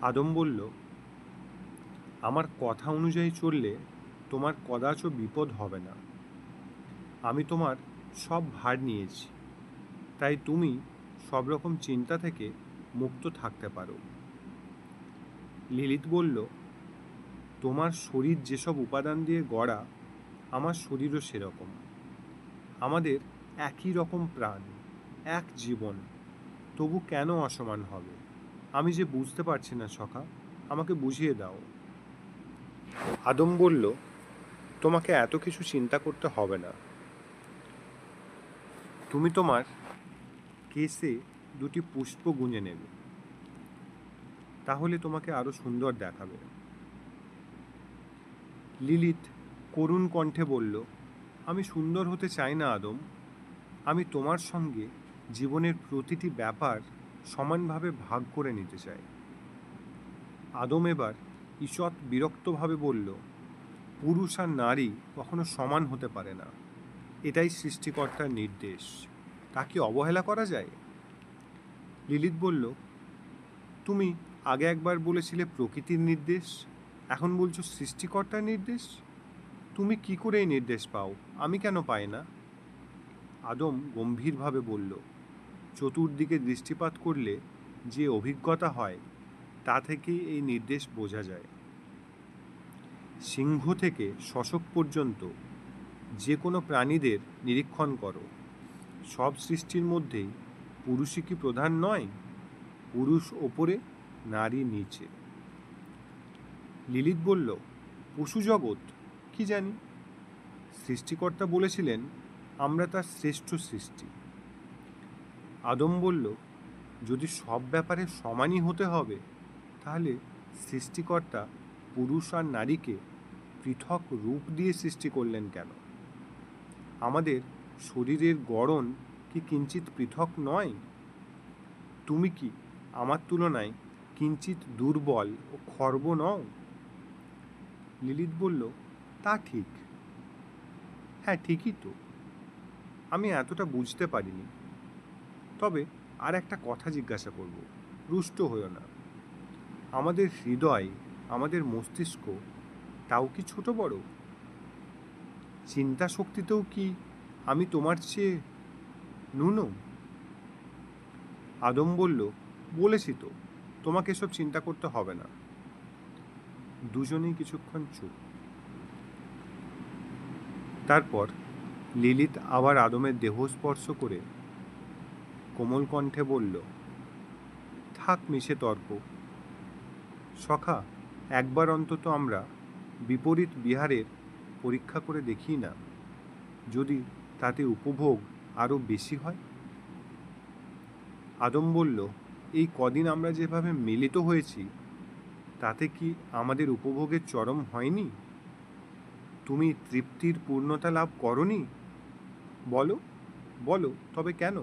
আদম বলল, আমার কথা অনুযায়ী চললে তোমার কদাচও বিপদ হবে না। আমি তোমার সব ভার নিয়েছি, তাই তুমি সব রকম চিন্তা থেকে মুক্ত থাকতে পারো। লিলিত বলল, তোমার শরীর যেসব উপাদান দিয়ে গড়া, আমার শরীরও সেরকম। আমাদের একই রকম প্রাণ, এক জীবন, তবু কেন অসমান হবে? আমি যে বুঝতে পারছি না সখা, আমাকে বুঝিয়ে দাও। আদম বলল, তোমাকে এত কিছু চিন্তা করতে হবে না। তুমি তোমার কেসে দুটি পুষ্প গুঁজে নেবে, তাহলে তোমাকে আরো সুন্দর দেখাবে। লিলিত করুণ কণ্ঠে বলল, আমি সুন্দর হতে চাই না আদম, আমি তোমার সঙ্গে জীবনের প্রতিটি ব্যাপার সমানভাবে ভাগ করে নিতে চাই। আদম এবার ঈষৎ বিরক্তভাবে বলল, পুরুষ আর নারী কখনো সমান হতে পারে না, এটাই সৃষ্টিকর্তার নির্দেশ, তা কি অবহেলা করা যায়? লিলিত বলল, তুমি আগে একবার বলেছিলে প্রকৃতির নির্দেশ, এখন বলছো সৃষ্টিকর্তার নির্দেশ। তুমি কি করে এই নির্দেশ পাও, আমি কেন পাই না? আদম গম্ভীরভাবে বলল, চতুর্দিকে দৃষ্টিপাত করলে যে অভিজ্ঞতা হয় তা থেকেই এই নির্দেশ বোঝা যায়। সিংহ থেকে শশক পর্যন্ত যে কোনো প্রাণীদের নিরীক্ষণ করো, সব সৃষ্টির মধ্যেই পুরুষই কি প্রধান নয়? পুরুষ ওপরে, নারী নিচে। লিলিত বলল, পশু জগৎ কি জানি। সৃষ্টিকর্তা বলেছিলেন আমরা তার শ্রেষ্ঠ সৃষ্টি। আদম বলল, যদি সব ব্যাপারে সমানই হতে হবে তাহলে সৃষ্টিকর্তা পুরুষ আর নারীকে পৃথক রূপ দিয়ে সৃষ্টি করলেন কেন? আমাদের শরীরের গড়ন কি কিঞ্চিত পৃথক নয়? তুমি কি আমার তুলনায় কিঞ্চিত দুর্বল ও খর্ব নও? লিলিত বলল, তা ঠিক। হ্যাঁ, ঠিকই তো। আমি এতটা বুঝতে পারিনি। তবে আর একটা কথা জিজ্ঞাসা করব, রুষ্ট হইও না। আমাদের হৃদয়, আমাদের মস্তিষ্ক, তাও কি ছোট বড়? চিন্তা শক্তিতেও কি আমি তোমার চেয়ে ন্যূন? আদম বলল, বলেছি তো, তোমাকে এসব চিন্তা করতে হবে না। দুজনেই কিছুক্ষণ চুপ। তারপর লিলিত আবার আদমের দেহ স্পর্শ করে কোমল কণ্ঠে বলল, থাক মিশে তর্ক। সখা, একবার অন্তত আমরা বিপরীত বিহারের পরীক্ষা করে দেখি না, যদি তাতে উপভোগ আরও বেশি হয়। আদম বলল, এই কদিন আমরা যেভাবে মিলিত হয়েছি তাতে কি আমাদের উপভোগের চরম হয়নি? তুমি তৃপ্তির পূর্ণতা লাভ করনি? বলো বলো, তবে কেন,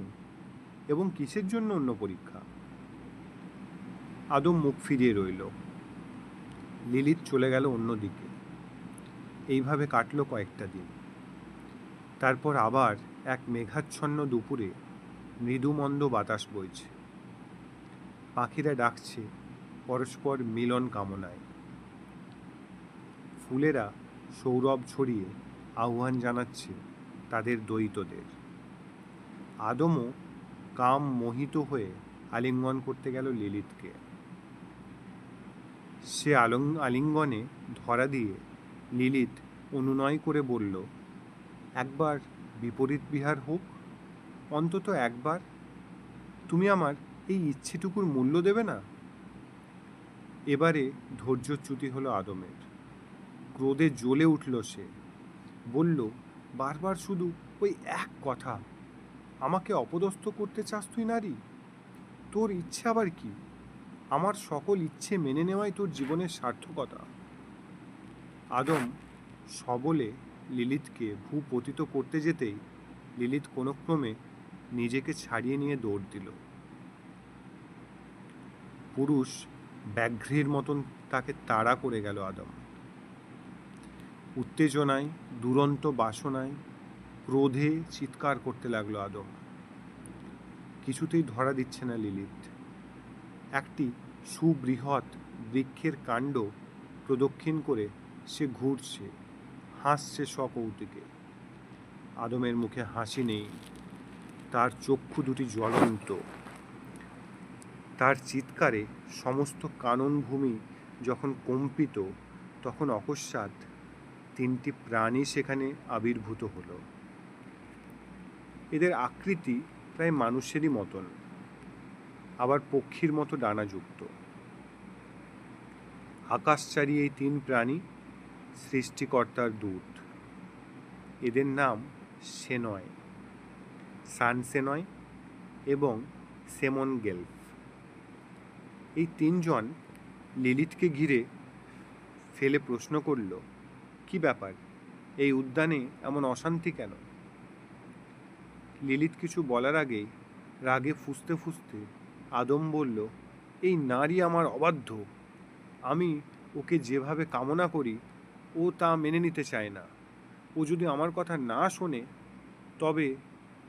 এবং কিসের জন্য অন্য পরীক্ষা? আদম মুখ ফিরিয়ে রইল। লিলিত চলে গেল অন্যদিকে। এইভাবে কাটল কয়েকটা দিন। তারপর আবার এক মেঘাচ্ছন্ন দুপুরে মৃদুমন্দ বাতাস বইছে। পাখিরা ডাকছে পরস্পর মিলন কামনায়। ফুলেরা সৌরভ ছড়িয়ে আহ্বান জানাচ্ছে তাদের দ্বৈতদের। আদমও কাম মোহিত হয়ে আলিঙ্গন করতে গেল লিলিতকে। সে আলিঙ্গনে ধরা দিয়ে লিলিত অনুনয় করে বলল, একবার বিপরীত বিহার হোক, অন্তত একবার। তুমি আমার এই ইচ্ছেটুকুর মূল্য দেবে না? এবারে ধৈর্যচ্যুতি হলো আদমের। ক্রোধে জ্বলে উঠল সে। বলল, বারবার শুধু ওই এক কথা, আমাকে অপদস্থ করতে চাস তুই নারী? তোর ইচ্ছে আবার কি? আমার সকল ইচ্ছে মেনে নেওয়াই তোর জীবনের সার্থকতা। আদম সবলে লিলিতকে ভূপতিত করতে যেতেই লিলিত কোনো ক্রমে নিজেকে ছাড়িয়ে নিয়ে দৌড় দিল। পুরুষ ব্যাঘ্রের মতন তাকে তাড়া করে গেল আদম। উত্তেজনায়, দুরন্ত বাসনায়, ক্রোধে চিৎকার করতে লাগলো আদম। কিছুতেই ধরা দিচ্ছে না লিলিত। একটি সুবৃহৎ বৃক্ষের কাণ্ড প্রদক্ষিণ করে সে ঘুরছে, হাসছে সকৌতুকে। আদমের মুখে হাসি নেই, তার চক্ষু দুটি জ্বলন্ত। তার চিৎকারে সমস্ত কাননভূমি যখন কম্পিত, তখন অকস্মাৎ তিনটি প্রাণী সেখানে আবির্ভূত হলো। এদের আকৃতি প্রায় মানুষেরই মতন, আবার পক্ষীর মতো ডানাযুক্ত। আকাশচারী এই তিন প্রাণী সৃষ্টিকর্তার দূত। এদের নাম সেনয়, সানসেনয় এবং সেমনগেলফ। এই তিনজন লিলিতকে ঘিরে ফেলে প্রশ্ন করল, কি ব্যাপার, এই উদ্যানে এমন অশান্তি কেন? লিলিত কিছু বলার আগেই রাগে ফুঁসতে ফুঁসতে আদম বলল, এই নারী আমার অবাধ্য। আমি ওকে যেভাবে কামনা করি ও তা মেনে নিতে চায় না। ও যদি আমার কথা না শোনে তবে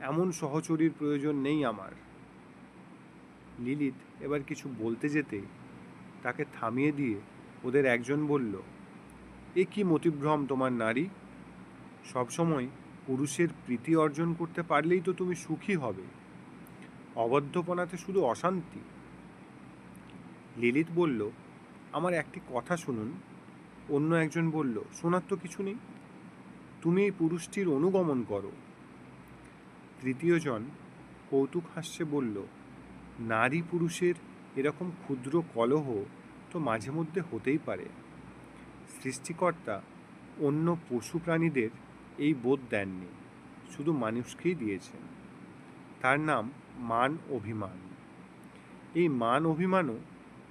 এমন সহচরীর প্রয়োজন নেই আমার। লিলিত এবার কিছু বলতে যেতে তাকে থামিয়ে দিয়ে ওদের একজন বলল, এ কি মতিভ্রম তোমার নারী? সবসময় পুরুষের প্রীতি অর্জন করতে পারলেই তো তুমি সুখী হবে। অবদ্ধপনাতে শুধু অশান্তি। লিলিত বলল, আমার একটি কথা শুনুন। অন্য একজন বলল, শোনার তো কিছু নেই, তুমি এই পুরুষটির অনুগমন করো। তৃতীয় জন কৌতুক হাস্যে বলল, নারী পুরুষের এরকম ক্ষুদ্র কলহ তো মাঝে মধ্যে হতেই পারে। সৃষ্টিকর্তা অন্য পশু প্রাণীদের এই বোধ দেননি, শুধু মানুষকেই দিয়েছেন। তার নাম মান অভিমান। এই মান অভিমানও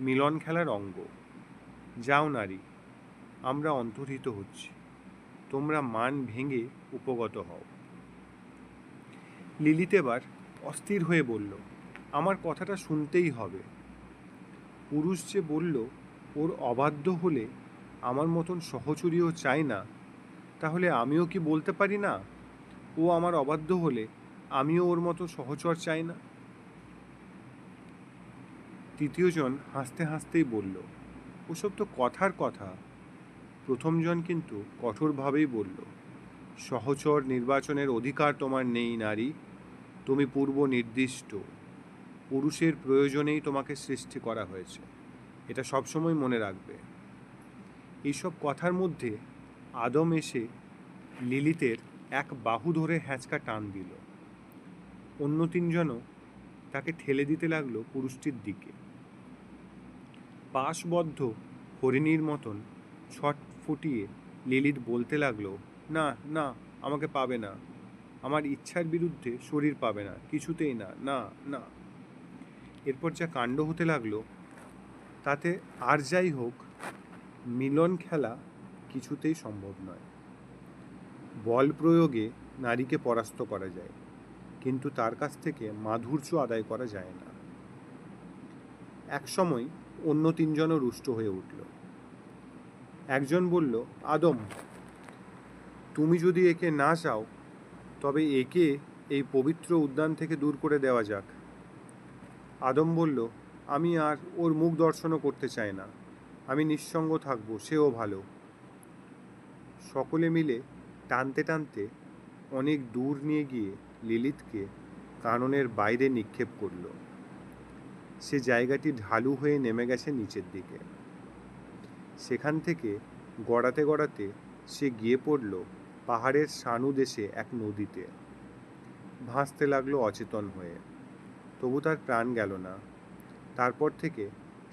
মিলন খেলার অঙ্গ। যাও নারী, আমরা অন্তর্হিত হচ্ছি, তোমরা মান ভেঙে উপগত হও। লিলিত এবার অস্থির হয়ে বলল, আমার কথাটা শুনতেই হবে। পুরুষ যে বলল ওর অবাধ্য হলে আমার মতন সহচরীও চাই না, তাহলে আমিও কি বলতে পারি না ও আমার অবাধ্য হলে আমিও ওর মতো সহচর চাই না? তৃতীয়জন হাসতে হাসতেই বলল, ওসব তো কথার কথা। প্রথমজন কিন্তু কঠোরভাবেই বলল, সহচর নির্বাচনের অধিকার তোমার নেই নারী, তুমি পূর্ব নির্দিষ্ট। পুরুষের প্রয়োজনেই তোমাকে সৃষ্টি করা হয়েছে, এটা সবসময় মনে রাখবে। এইসব কথার মধ্যে আদম এসে লিলিতের এক বাহু ধরে হ্যাঁচকা টান দিল। অন্য তিনজনও তাকে ঠেলে দিতে লাগলো পুরুষটির দিকে। পাশবদ্ধ হরিণীর মতন ছট ফুটিয়ে লিলিত বলতে লাগলো, না না, আমাকে পাবে না, আমার ইচ্ছার বিরুদ্ধে শরীর পাবে না, কিছুতেই না, না না। এরপর যা কাণ্ড হতে লাগলো তাতে আর যাই হোক, মিলন খেলা কিছুতেই সম্ভব নয়। বল প্রয়োগে নারীকে পরাস্ত করা যায়, কিন্তু তার কাছ থেকে মাধুর্য আদায় করা যায় না। একসময় অন্য তিনজনও রুষ্ট হয়ে উঠল। একজন বলল, আদম, তুমি যদি একে না চাও তবে একে এই পবিত্র উদ্যান থেকে দূর করে দেওয়া যাক। আদম বলল, আমি আর ওর মুখ দর্শনও করতে চাই না, আমি নিঃসঙ্গ থাকবো, সেও ভালো। সকলে মিলে টানতে টানতে অনেক দূর নিয়ে গিয়ে লিলিতকে কাননের বাইরে নিক্ষেপ করল। সে জায়গাটি ঢালু হয়ে নেমে গেছে নিচের দিকে। সেখান থেকে গড়াতে গড়াতে সে গিয়ে পড়ল পাহাড়ের সানু দেশে এক নদীতে। ভাসতে লাগলো অচেতন হয়ে, তবু তার প্রাণ গেল না। তারপর থেকে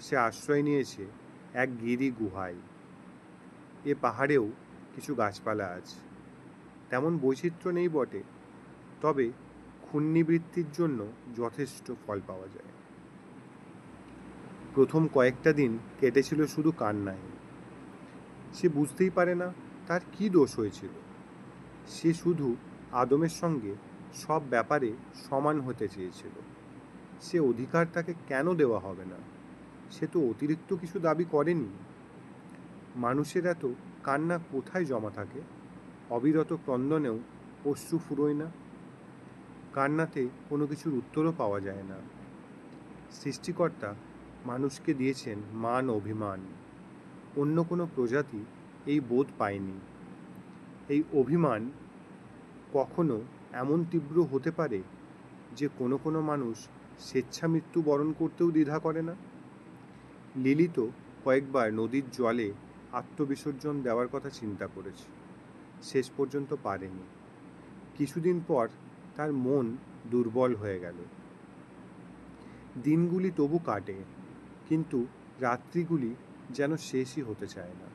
সে আশ্রয় নিয়েছে এক গিরি গুহায়। এ পাহাড়েও কিছু গাছপালা আছে, তেমন বৈচিত্র্য নেই বটে, তবে ক্ষুণ্ণিবৃত্তির জন্য যথেষ্ট ফল পাওয়া যায়। প্রথম কয়েকটা দিন কেটেছিল শুধু কান্নায়। সে বুঝতেই পারে না তার কি দোষ হয়েছিল। সে শুধু আদমের সঙ্গে সব ব্যাপারে সমান হতে চেয়েছিল। সে অধিকার তাকে কেন দেওয়া হবে না? সে তো অতিরিক্ত কিছু দাবি করেনি। মানুষের এত কান্না কোথায় জমা থাকে? অবিরত ক্রন্দনেও অশ্রু ফুরোয় না। কান্নাতে কোনো কিছুর উত্তরও পাওয়া যায় না। সৃষ্টিকর্তা মানুষকে দিয়েছেন মান অভিমান। অন্য কোনো প্রজাতি এই বোধ পায়নি। এই অভিমান কখনো এমন তীব্র হতে পারে যে কোনো কোনো মানুষ স্বেচ্ছা মৃত্যু বরণ করতেও দ্বিধা করে না। লিলিত কয়েকবার নদীর জলে আত্মবিসর্জন দেওয়ার কথা চিন্তা করেছে, শেষ পর্যন্ত পারেনি। কিছুদিন পর তার মন দুর্বল হয়ে গেল। দিনগুলি তবু কাটে, কিন্তু রাত্রিগুলি যেন শেষই হতে চায় না।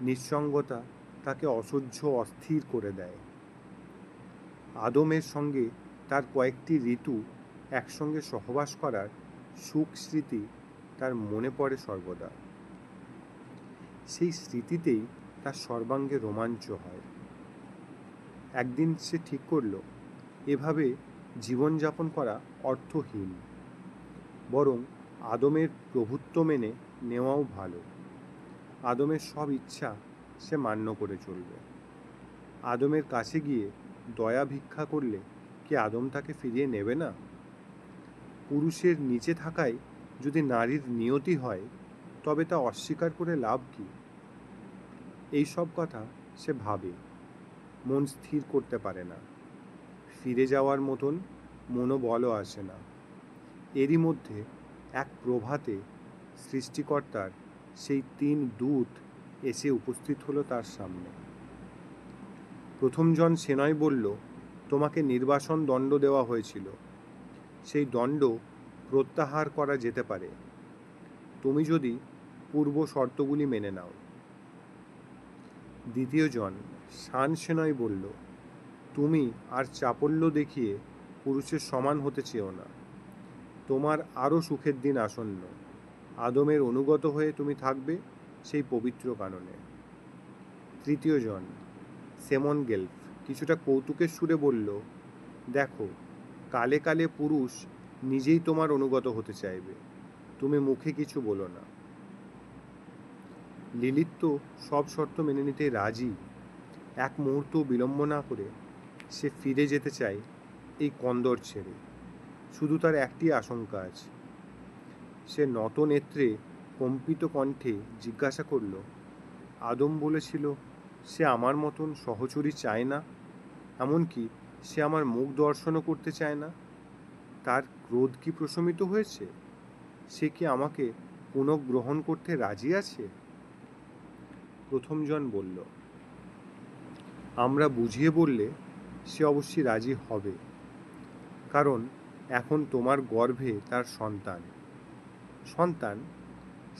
নিঃসঙ্গতা তাকে অসহ্য অস্থির করে দেয়। আদমের সঙ্গে তার কয়েকটি ঋতু একসঙ্গে সহবাস করার সুখ স্মৃতি তার মনে পড়ে সর্বদা। সেই স্মৃতিতেই তার সর্বাঙ্গে রোমাঞ্চ হয়। একদিন সে ঠিক করল, এভাবে জীবনযাপন করা অর্থহীন, বরং আদমের প্রভুত্ব মেনে নেওয়াও ভালো। আদমের সব ইচ্ছা সে মান্য করে চলবে। আদমের কাছে গিয়ে দয়া ভিক্ষা করলে কি আদম তাকে ফিরিয়ে নেবে না? পুরুষের নিচে থাকায় যদি নারীর নিয়তি হয়, তবে তা অস্বীকার করে লাভ কি? এই সব কথা সে ভাবে, মন স্থির করতে পারে না। ফিরে যাওয়ার মতন মনোবলও আসে না। এরই মধ্যে এক প্রভাতে সৃষ্টিকর্তার সেই 3 দূত এসে উপস্থিত হলো তার সামনে। প্রথম জন সেনয় বলল, তোমাকে নির্বাসন দণ্ড দেওয়া হয়েছিল, সেই দণ্ড প্রত্যাহার করা যেতে পারে তুমি যদি পূর্ব শর্তগুলি মেনে নাও। দ্বিতীয় জন শান সেনয় বলল, তুমি আর চাপল্য দেখিয়ে পুরুষের সমান হতে চেও না, তোমার আরও সুখের দিন আসন্ন, আদমের অনুগত হয়ে তুমি থাকবে সেই পবিত্র কাননে। তৃতীয় জন সেমন গেলফ কিছুটা কৌতুকের সুরে বলল, দেখো, কালে কালে পুরুষ নিজেই তোমার অনুগত হতে চাইবে, তুমি মুখে কিছু বলো না। লিলিত তো সব শর্ত মেনে নিতে রাজি। এক মুহূর্ত বিলম্ব না করে সে ফিরে যেতে চায় এই কন্দর ছেড়ে। শুধু তার একটি আশঙ্কা আছে। সে নত নেত্রে কম্পিত কণ্ঠে জিজ্ঞাসা করল, আদম বলেছিল সে আমার মতন সহচরী চায় না, এমনকি সে আমার মুখ দর্শনও করতে চায় না। তার ক্রোধ কি প্রশমিত হয়েছে? সে কি আমাকে পুনঃগ্রহণ করতে রাজি আছে? প্রথম জন বলল, আমরা বুঝিয়ে বললে সে অবশ্যই রাজি হবে, কারণ এখন তোমার গর্ভে তার সন্তান। সন্তান?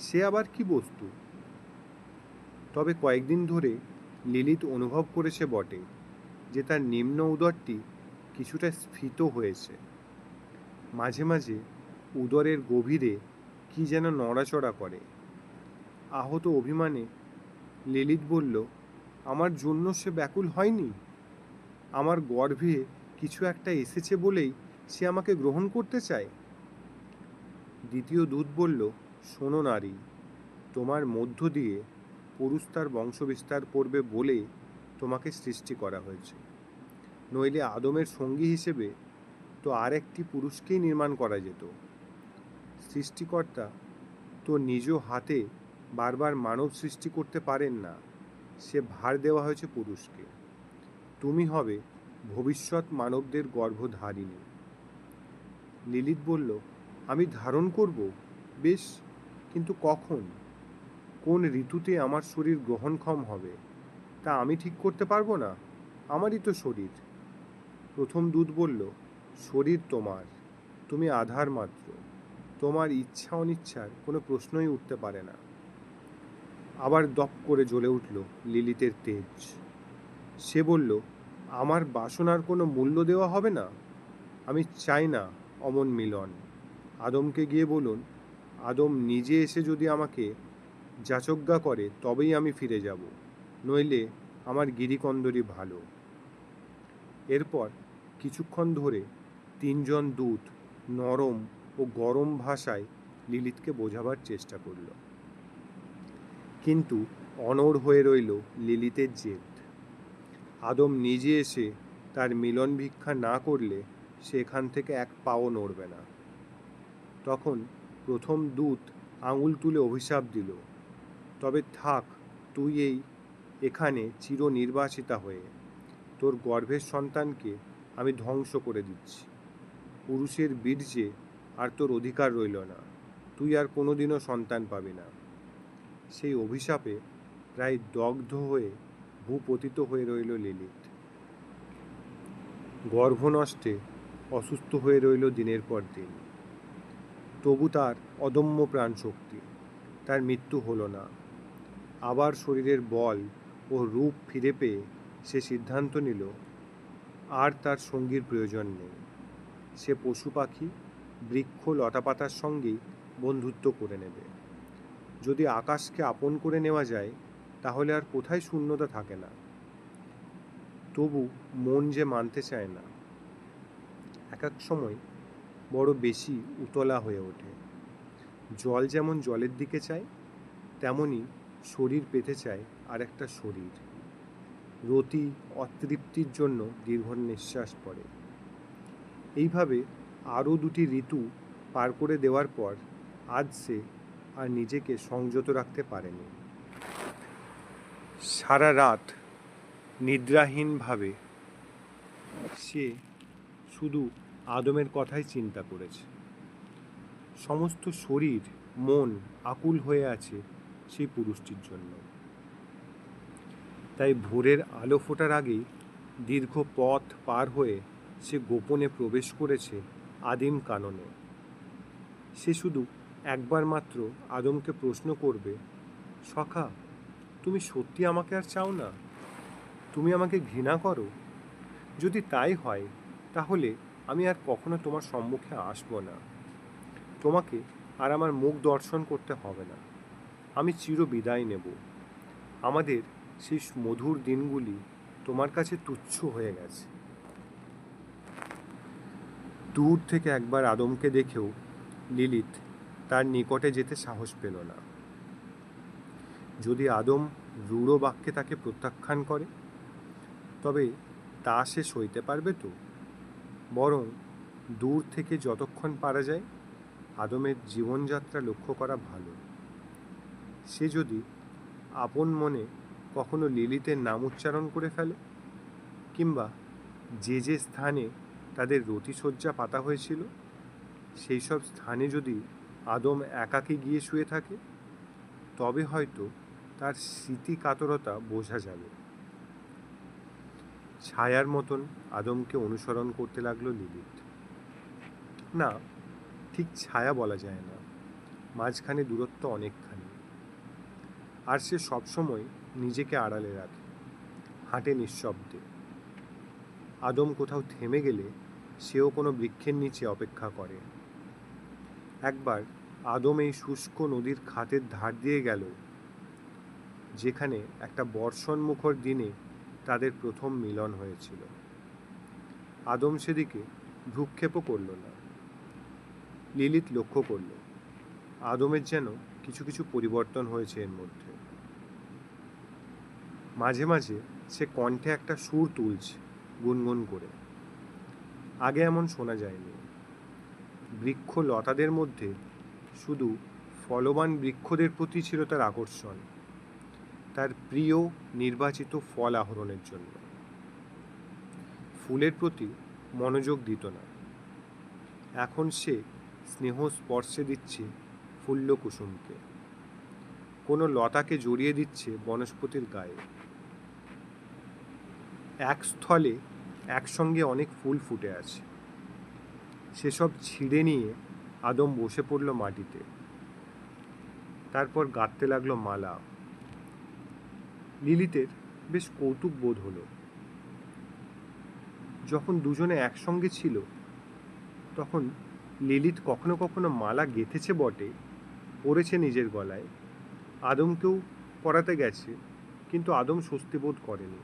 সে আবার কি বস্তু? তবে কয়েকদিন ধরে লিলিত অনুভব করেছে বটে যে তার নিম্ন উদরটি কিছুটা স্ফীত হয়েছে। মাঝে মাঝে উদরের গভীরে কি যেন নড়াচড়া করে। আহত অভিমানে লিলিত বলল, আমার জন্য সে ব্যাকুল হয়নি। আমার গর্ভে কিছু একটা এসেছে বলেই সে আমাকে গ্রহণ করতে চায়। দ্বিতীয় দূত বলল, শোনো নারী, তোমার মধ্য দিয়ে পুরুষ তার বংশবিস্তার করবে বলে তোমাকে সৃষ্টি করা হয়েছে, নইলে আদমের সঙ্গী হিসেবে তো আর একটি পুরুষকেই নির্মাণ করা যেত। সৃষ্টিকর্তা তো নিজ হাতে বারবার মানব সৃষ্টি করতে পারেন না, সে ভার দেওয়া হয়েছে পুরুষকে। তুমি হবে ভবিষ্যৎ মানবদের গর্ভধারিণী। লিলিত বলল, আমি ধারণ করব, বেশ, কিন্তু কখন, কোন ঋতুতে আমার শরীর গ্রহণক্ষম হবে তা আমি ঠিক করতে পারবো না, আমারই তো শরীর। প্রথম দূত বলল, শরীর তোমার, তুমি আধার মাত্র, তোমার ইচ্ছা অনিচ্ছার কোনো প্রশ্নই উঠতে পারে না। আবার দপ করে জ্বলে উঠল লিলিতের তেজ। সে বলল, আমার বাসনার কোনো মূল্য দেওয়া হবে না, আমি চাই না অমন মিলন। আদমকে গিয়ে বলুন, আদম নিজে এসে যদি আমাকে যাচজ্ঞা করে তবেই আমি ফিরে যাব, নইলে আমার গিরিকন্দরই ভালো। এরপর কিছুক্ষণ ধরে 3 জন দূত নরম ও গরম ভাষায় লিলিতকে বোঝাবার চেষ্টা করল, কিন্তু অনড় হয়ে রইল লিলিতের জেদ। আদম নিজে এসে তার মিলন ভিক্ষা না করলে সে এখান থেকে এক পাও নড়বে না। তখন প্রথম দূত আঙুল তুলে অভিশাপ দিল, তবে থাক তুই এখানে চিরনির্বাসিতা হয়ে, তোর গর্ভের সন্তানকে আমি ধ্বংস করে দিচ্ছি। পুরুষের বীর্যে আর তোর অধিকার রইল না, তুই আর কোনোদিনও সন্তান পাবি না। সেই অভিশাপে প্রায় দগ্ধ হয়ে ভূপতিত হয়ে রইল লিলিত। গর্ভনষ্টে অসুস্থ হয়ে রইল দিনের পর দিন। তবু তার অদম্য প্রাণশক্তি, তার মৃত্যু হলো না। আবার শরীরের বল ও রূপ ফিরে পেয়ে সে সিদ্ধান্ত নিল আর তার সঙ্গীর প্রয়োজন নেই। সে পশু পাখি, বৃক্ষ, লতাপাতার সঙ্গেই বন্ধুত্ব করে নেবে। যদি আকাশকে আপন করে নেওয়া যায় তাহলে আর কোথায় শূন্যতা থাকে না। তবু মন যে মানতে চায় না। এক এক সময় বড় বেশি উতলা হয়ে ওঠে। জল যেমন জলের দিকে চায়, তেমনি শরীর পেতে চায় আর একটা শরীর। রতি অতৃপ্তির জন্য দীর্ঘ নিঃশ্বাস পড়ে। এইভাবে আরও 2টি ঋতু পার করে দেওয়ার পর আজ সে আর নিজেকে সংযত রাখতে পারেনি। সারা রাত নিদ্রাহীনভাবে সে শুধু আদমের কথাই চিন্তা করেছে। সমস্ত শরীর মন আকুল হয়ে আছে সেই পুরুষটির জন্য। তাই ভোরের আলো ফোটার আগেই দীর্ঘ পথ পার হয়ে সে গোপনে প্রবেশ করেছে আদিম কাননে। সে শুধু একবার মাত্র আদমকে প্রশ্ন করবে, সখা, তুমি সত্যি আমাকে আর চাও না? তুমি আমাকে ঘৃণা করো? যদি তাই হয় তাহলে আমি আর কখনো তোমার সম্মুখে আসব না। তোমাকে আর আমার মুখ দর্শন করতে হবে না। আমি চির বিদায় নেব। আমাদের সেই মধুর দিনগুলি তোমার কাছে তুচ্ছ হয়ে গেছে। দূর থেকে একবার আদমকে দেখেও লিলিত তার নিকটে যেতে সাহস পেল না। যদি আদম রূঢ় বাক্যে তাকে প্রত্যাখ্যান করে, তবে তা সে সইতে পারবে তো? বরং দূর থেকে যতক্ষণ পারা যায় আদমের জীবনযাত্রা লক্ষ্য করা ভালো। সে যদি আপন মনে কখনো লিলিতের নাম উচ্চারণ করে ফেলে, কিংবা যে যে স্থানে তাদের রতিশয্যা পাতা হয়েছিল সেই সব স্থানে যদি আদম একাকী গিয়ে শুয়ে থাকে, তবে হয়তো তার স্মৃতি কাতরতা বোঝা যাবে। ছায়ার মতন আদমকে অনুসরণ করতে লাগলো লিলিত। না, ঠিক ছায়া বলা যায় না, মাঝখানে দূরত্ব অনেকখানি। আর সে সবসময় নিজেকে আড়ালে রাখে, হাঁটে নিঃশব্দে। আদম কোথাও থেমে গেলে সেও কোনো বৃক্ষের নিচে অপেক্ষা করে। একবার আদম এই শুষ্ক নদীর খাতের ধার দিয়ে গেল, যেখানে একটা বর্ষণমুখর দিনে তাদের প্রথম মিলন হয়েছিল। আদম সেদিকে ভ্রুক্ষেপও করল না। লিলিত লক্ষ্য করল আদমের যেন কিছু কিছু পরিবর্তন হয়েছে এর মধ্যে। মাঝে মাঝে সে কণ্ঠে একটা সুর তুলছে গুনগুন করে। আগে এমন শোনা যায়নি। বৃক্ষ লতাদের মধ্যে শুধু ফলবান বৃক্ষদের প্রতি ছিল তার আকর্ষণ, তার প্রিয় নির্বাচিত ফল আহরণের জন্য। ফুলের প্রতি মনোযোগ দিত না। এখন সে স্নেহ স্পর্শে দিচ্ছে ফুল্লকুসুমকে, কোনো লতাকে জড়িয়ে দিচ্ছে বনস্পতির গায়ে। এক স্থলে একসঙ্গে অনেক ফুল ফুটে আছে। সেসব ছিঁড়ে নিয়ে আদম বসে পড়ল মাটিতে। তারপর গাঁথতে লাগলো মালা। লিলিতের বেশ কৌতুক বোধ হলো। যখন দুজনে একসঙ্গে ছিল তখন লিলিত কখনো কখনো মালা গেঁথেছে বটে, পরেছে নিজের গলায়, আদমকেও পরাতে গেছে, কিন্তু আদম স্বস্তি বোধ করেনি,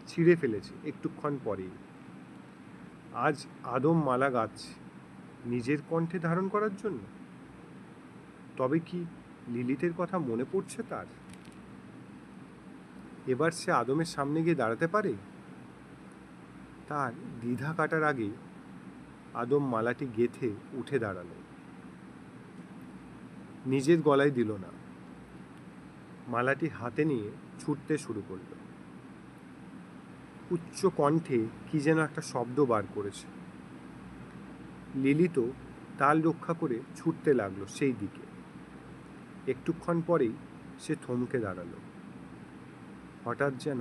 ছিঁড়ে ফেলেছে একটুক্ষণ পরেই। আজ আদম মালা গাঁথছে নিজের কণ্ঠে ধারণ করার জন্য। তবে কি লিলিতের কথা মনে পড়ছে তার? এবার সে আদমের সামনে গিয়ে দাঁড়াতে পারে? তার দ্বিধা কাটার আগে আদম মালাটি গেঁথে উঠে দাঁড়ালো। নিজের গলায় দিল না, মালাটি হাতে নিয়ে ছুটতে শুরু করল। উচ্চ কণ্ঠে কি যেন একটা শব্দ বার করেছে। লিলিত তাল রক্ষা করে ছুটতে লাগলো সেই দিকে। একটুক্ষণ পরেই সে থমকে দাঁড়ালো। হঠাৎ যেন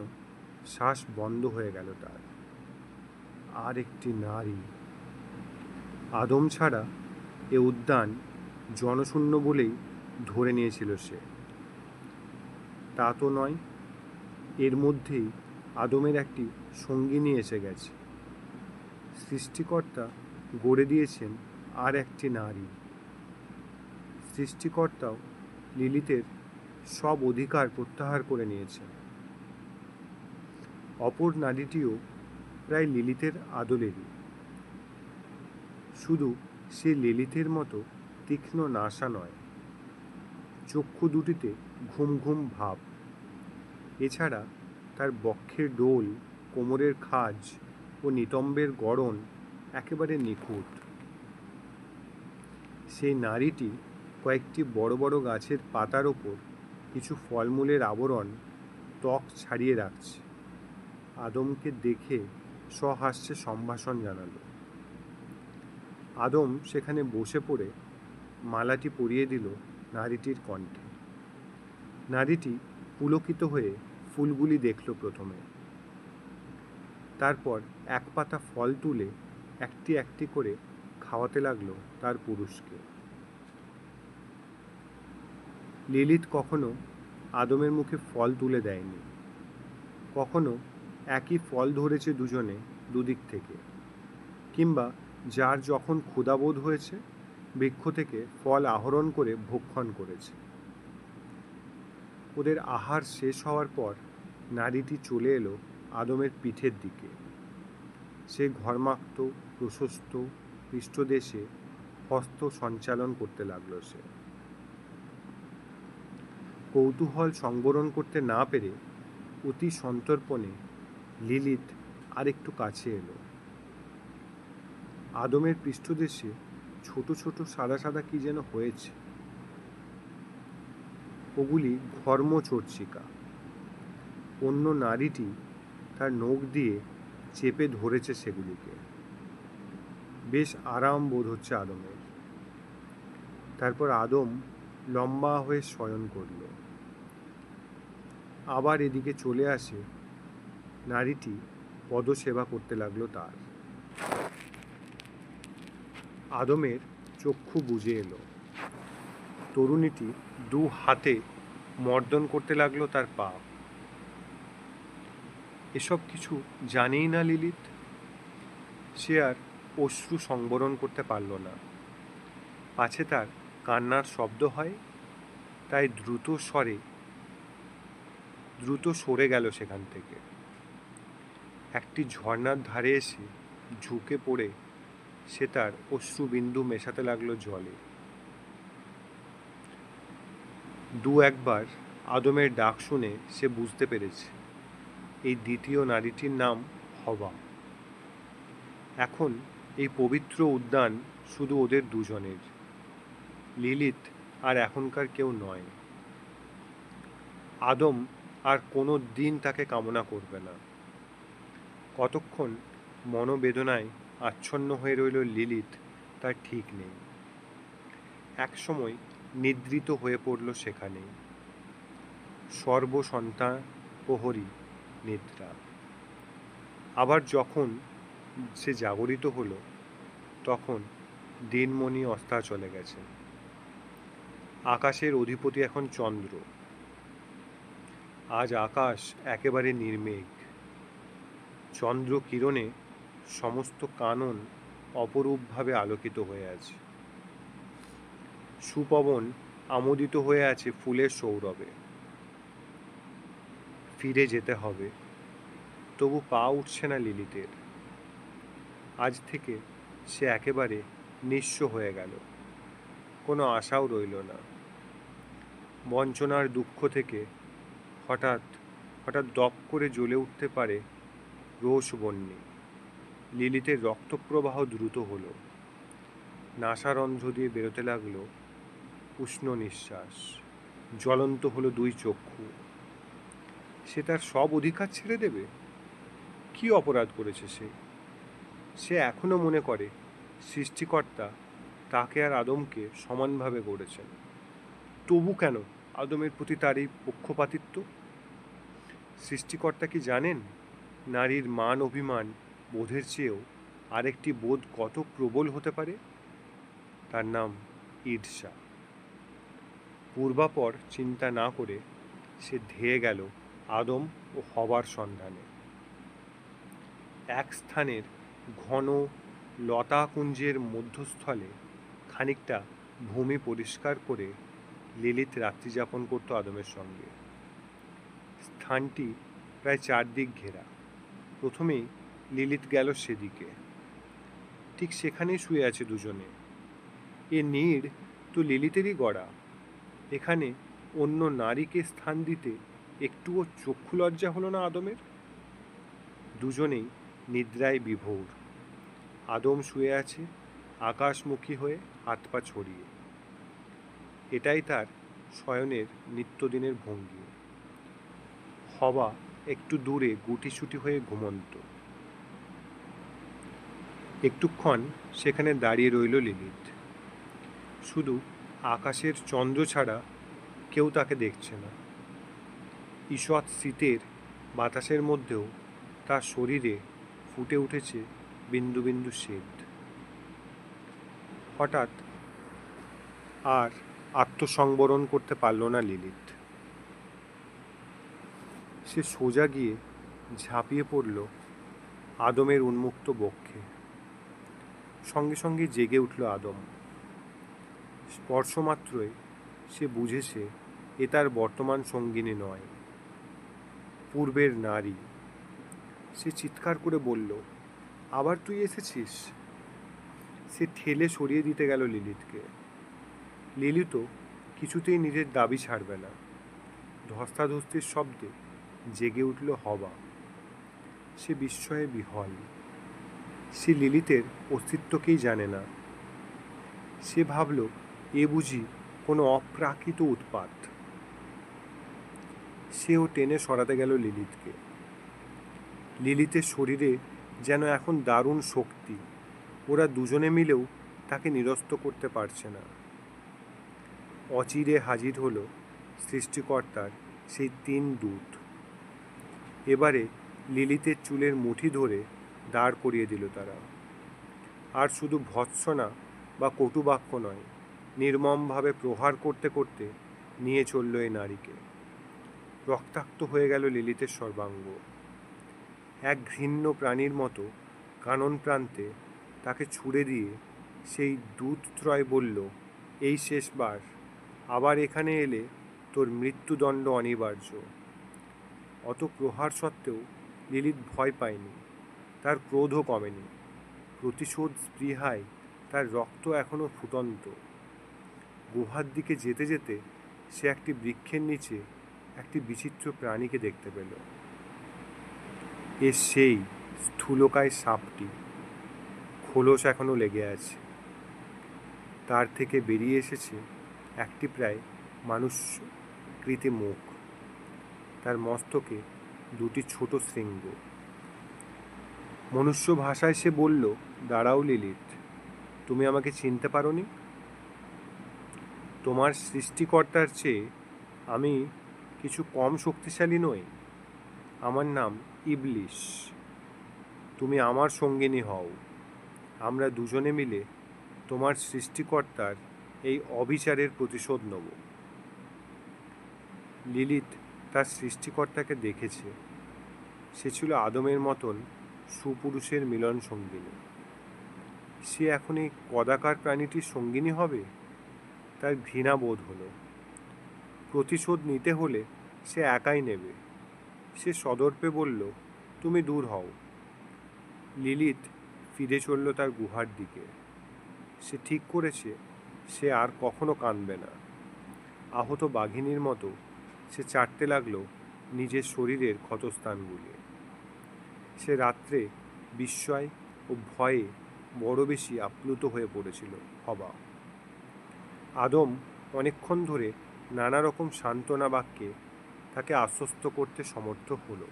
শ্বাস বন্ধ হয়ে গেল তার। আর একটি নারী। আদম ছাড়া এ উদ্যান জনশূন্য বলেই ধরে নিয়েছিল সে। তা তো নয়, এর মধ্যেই আদমের একটি সঙ্গিনী এসে গেছে। সৃষ্টিকর্তা গড়ে দিয়েছেন আর একটি নারী। সৃষ্টিকর্তাও লিলিতের সব অধিকার প্রত্যাহার করে নিয়েছেন। অপর নারীটিও প্রায় লিলিতের আদলেরই। শুধু সে লিলিতের মতো তীক্ষ্ণ নাসা নয়, চক্ষু দুটিতে ঘুম ঘুম ভাব। এছাড়া তার বক্ষের ডোল, কোমরের খাজ ও নিতম্বের গড়ন একেবারে নিখুঁত। সেই নারীটি কয়েকটি বড় বড় গাছের পাতার ওপর কিছু ফলমূলের আবরণ ত্বক ছাড়িয়ে রাখছে। আদমকে দেখে সহাস্যে সম্ভাষণ জানালো। আদম সেখানে বসে পড়ে মালাটি পরিয়ে দিল নারীটির কণ্ঠে। নারীটি পুলকিত হয়ে ফুলগুলি দেখল প্রথমে, তারপর এক পাতা ফল তুলে একটি একটি করে খাওয়াতে লাগলো তার পুরুষকে। লিলিত কখনো আদমের মুখে ফল তুলে দেয়নি, কখনো একই ফল ধরেছে দুজনে দুদিক থেকে, কিংবা যার যখন ক্ষুধাবোধ হয়েছে বৃক্ষ থেকে ফল আহরণ করে ভক্ষণ করেছে। ওদের আহার শেষ হওয়ার পর নারীটি চলে এলো আদমের পিঠের দিকে। সে ঘর্মাক্ত প্রশস্ত পৃষ্ঠদেশে হস্ত সঞ্চালন করতে লাগলো। সে কৌতূহল সংবরণ করতে না পেরে অতি সন্তর্পণে লিলিত আরেকটু কাছে এলো। আদমের পৃষ্ঠদেশে ছোট ছোট সাদা সাদা কি যেন হয়েছে। ওগুলি ঘর্মচর্চিকা। অন্য নারীটি তার নখ দিয়ে চেপে ধরেছে সেগুলিকে। বেশ আরাম বোধ হচ্ছে আদমের। তারপর আদম লম্বা হয়ে শয়ন করল। আবার এদিকে চলে আসে নারীটি, পদসেবা করতে লাগলো তার। আদমের চক্ষু বুজে এলো। তরুণীটি দু হাতে মর্দন করতে লাগলো তার পা। এসব কিছু জানেই না লিলিত। সে আর অশ্রু সংবরণ করতে পারল না। পাছে তার কান্নার শব্দ হয়, তাই দ্রুত সরে গেল সেখান থেকে। একটি ঝর্ণার ধারে এসে ঝুঁকে পড়ে সে তার অশ্রুবিন্দু মেশাতে লাগলো জলে। দু একবার আদমের ডাক শুনে সে বুঝতে পেরেছে এই দ্বিতীয় নারীটির নাম হবা। এখন এই পবিত্র উদ্যান শুধু ওদের দুজনের। লিলিত আর এখনকার কেউ নয়। আদম আর কোনো দিন তাকে কামনা করবে না। কতক্ষণ মনোবেদনায় আচ্ছন্ন হয়ে রইল লিলিত তার ঠিক নেই। একসময় নিদ্রিত হয়ে পড়ল সেখানেই। সর্বসন্তাপহরী নিদ্রা। আবার যখন সে জাগরিত হলো তখন দিনমণি অস্তাচলে গেছে। আকাশের অধিপতি এখন চন্দ্র। আজ আকাশ একেবারে নির্মেঘ। চন্দ্র কিরণে সমস্ত কানন অপরূপভাবে আলোকিত হয়ে আছে। সুপবন আমোদিত হয়ে আছে ফুলের সৌরভে। ফিরে যেতে হবে, তবু পা উঠছে না লিলিতের। আজ থেকে সে একেবারে নিঃস্ব হয়ে গেল। কোনো আশাও রইল না। বঞ্চনার দুঃখ থেকে হঠাৎ হঠাৎ দপ করে জ্বলে উঠতে পারে রোষবহ্নি। লিলিতের রক্তপ্রবাহ দ্রুত হলো। নাসারন্ধ্র দিয়ে বেরোতে লাগলো উষ্ণ নিঃশ্বাস। জ্বলন্ত হলো দুই চক্ষু। সে তার সব অধিকার ছেড়ে দেবে? কি অপরাধ করেছে সে? সে এখনো মনে করে সৃষ্টিকর্তা তাকে আর আদমকে সমানভাবে গড়েছেন। তবু কেন আদমের প্রতি তার এই পক্ষপাতিত্ব? সৃষ্টিকর্তা কি জানেন নারীর মান অভিমান বোধের চেয়েও আরেকটি বোধ কত প্রবল হতে পারে? তার নাম ঈর্ষা। পূর্বাপর চিন্তা না করে সে ধেয়ে গেল আদম ও হবার সন্ধানে। এক স্থানের ঘন লতাকুঞ্জের মধ্যস্থলে খানিকটা ভূমি পরিষ্কার করে লিলিত রাত্রিযাপন করত আদমের সঙ্গে। স্থানটি প্রায় চারদিক ঘেরা। প্রথমেই লিলিত গেল সেদিকে। ঠিক সেখানেই শুয়ে আছে দুজনে। এ নীড় তো লিলিতেরই গড়া। এখানে অন্য নারীকে স্থান দিতে একটুও চক্ষু লজ্জা হলো না আদমের। দুজনেই নিদ্রায় বিভোর। আদম শুয়ে আছে আকাশমুখী হয়ে, হাত পা ছড়িয়ে। এটাই তার শয়নের নিত্যদিনের ভঙ্গি। হবা একটু দূরে গুটিসুটি হয়ে ঘুমন্ত। একটুক্ষণ সেখানে দাঁড়িয়ে রইল লিলিত। শুধু আকাশের চন্দ্র ছাড়া কেউ তাকে দেখছে না। ঈষৎ শীতের বাতাসের মধ্যেও তার শরীরে ফুটে উঠেছে বিন্দু বিন্দু শীত। হঠাৎ আর আত্মসংবরণ করতে পারল না লিলিত। সে সোজা গিয়ে ঝাঁপিয়ে পড়ল আদমের উন্মুক্ত বক্ষে। সঙ্গে সঙ্গে জেগে উঠল আদম। স্পর্শমাত্রই সে বুঝেছে এ তার বর্তমান সঙ্গিনী নয়, পূর্বের নারী। সে চিৎকার করে বলল, আবার তুই এসেছিস? সে ঠেলে সরিয়ে দিতে গেল লিলিতকে। লিলিতও কিছুতেই নিজের দাবি ছাড়বে না। ধস্তাধস্তির শব্দে জেগে উঠল হবা। সে বিস্ময়ে বিহ্বল। সে লিলিতের অস্তিত্বকেই জানে না। সে ভাবল এ বুঝি কোনো অপ্রাকৃত উৎপাত। সেও টেনে সরাতে গেল লিলিতকে। লিলিতের শরীরে যেন এখন দারুণ শক্তি। ওরা দুজনে মিলেও তাকে নিরস্ত করতে পারছে না। অচিরে হাজির হলো সৃষ্টিকর্তার সেই 3 দূত। এবারে লিলিতের চুলের মুঠি ধরে দাঁড় করিয়ে দিল তারা। আর শুধু ভৎসনা বা কটুবাক্য নয়, নির্মমভাবে প্রহার করতে করতে নিয়ে চলল এই নারীকে। রক্তাক্ত হয়ে গেল লিলিতের সর্বাঙ্গ। এক ঘৃণ্য প্রাণীর মতো কানন প্রান্তে তাকে ছুড়ে দিয়ে সেই দূতত্রয় বলল, এই শেষবার, আবার এখানে এলে তোর মৃত্যুদণ্ড অনিবার্য। অত প্রহার সত্ত্বেও লিলিত ভয় পায়নি, তার ক্রোধও কমেনি। প্রতিশোধ স্পৃহায় তার রক্ত এখনও ফুটন্ত। গুহার দিকে যেতে যেতে সে একটি বৃক্ষের নিচে একটি বিচিত্র প্রাণীকে দেখতে পেল। সেই স্থূলকায় সাপটি, খোলস এখনও লেগে আছে। তার থেকে বেরিয়ে এসেছে একটি প্রায় মানুষকৃতি মুখ। তার মস্তকে 2টি ছোট শৃঙ্গ। মনুষ্য ভাষায় সে বলল, দাঁড়াও লিলিত, তুমি আমাকে চিনতে পারোনি? তোমার সৃষ্টিকর্তার চেয়ে আমি কিছু কম শক্তিশালী নই। আমার নাম ইবলিশ। তুমি আমার সঙ্গিনী হও। আমরা দুজনে মিলে তোমার সৃষ্টিকর্তার এই অবিচারের প্রতিশোধ নেব। লিলিত তার সৃষ্টিকর্তাকে দেখেছে। সে ছিল আদমের মতন সুপুরুষের মিলন সঙ্গিনী। সে এখন এই কদাকার প্রাণীটির সঙ্গিনী হবে? তার ঘৃণা বোধ হলো। প্রতিশোধ নিতে হলে সে একাই নেবে। সে সদর্পে বলল, তুমি দূর হও। লিলিত ফিরে চলল তার গুহার দিকে। সে ঠিক করেছে সে আর কখনো কাঁদবে না। আহত বাঘিনীর মতো সে চাটতে লাগলো নিজের শরীরের ক্ষতস্থানগুলি। সে রাত্রে বিস্ময় ও ভয়ে বড় বেশি আপ্লুত হয়ে পড়েছিল হবা। আদম অনেকক্ষণ ধরে নানা রকম সান্ত্বনা বাক্যে তাকে আশ্বস্ত করতে সমর্থ হলো।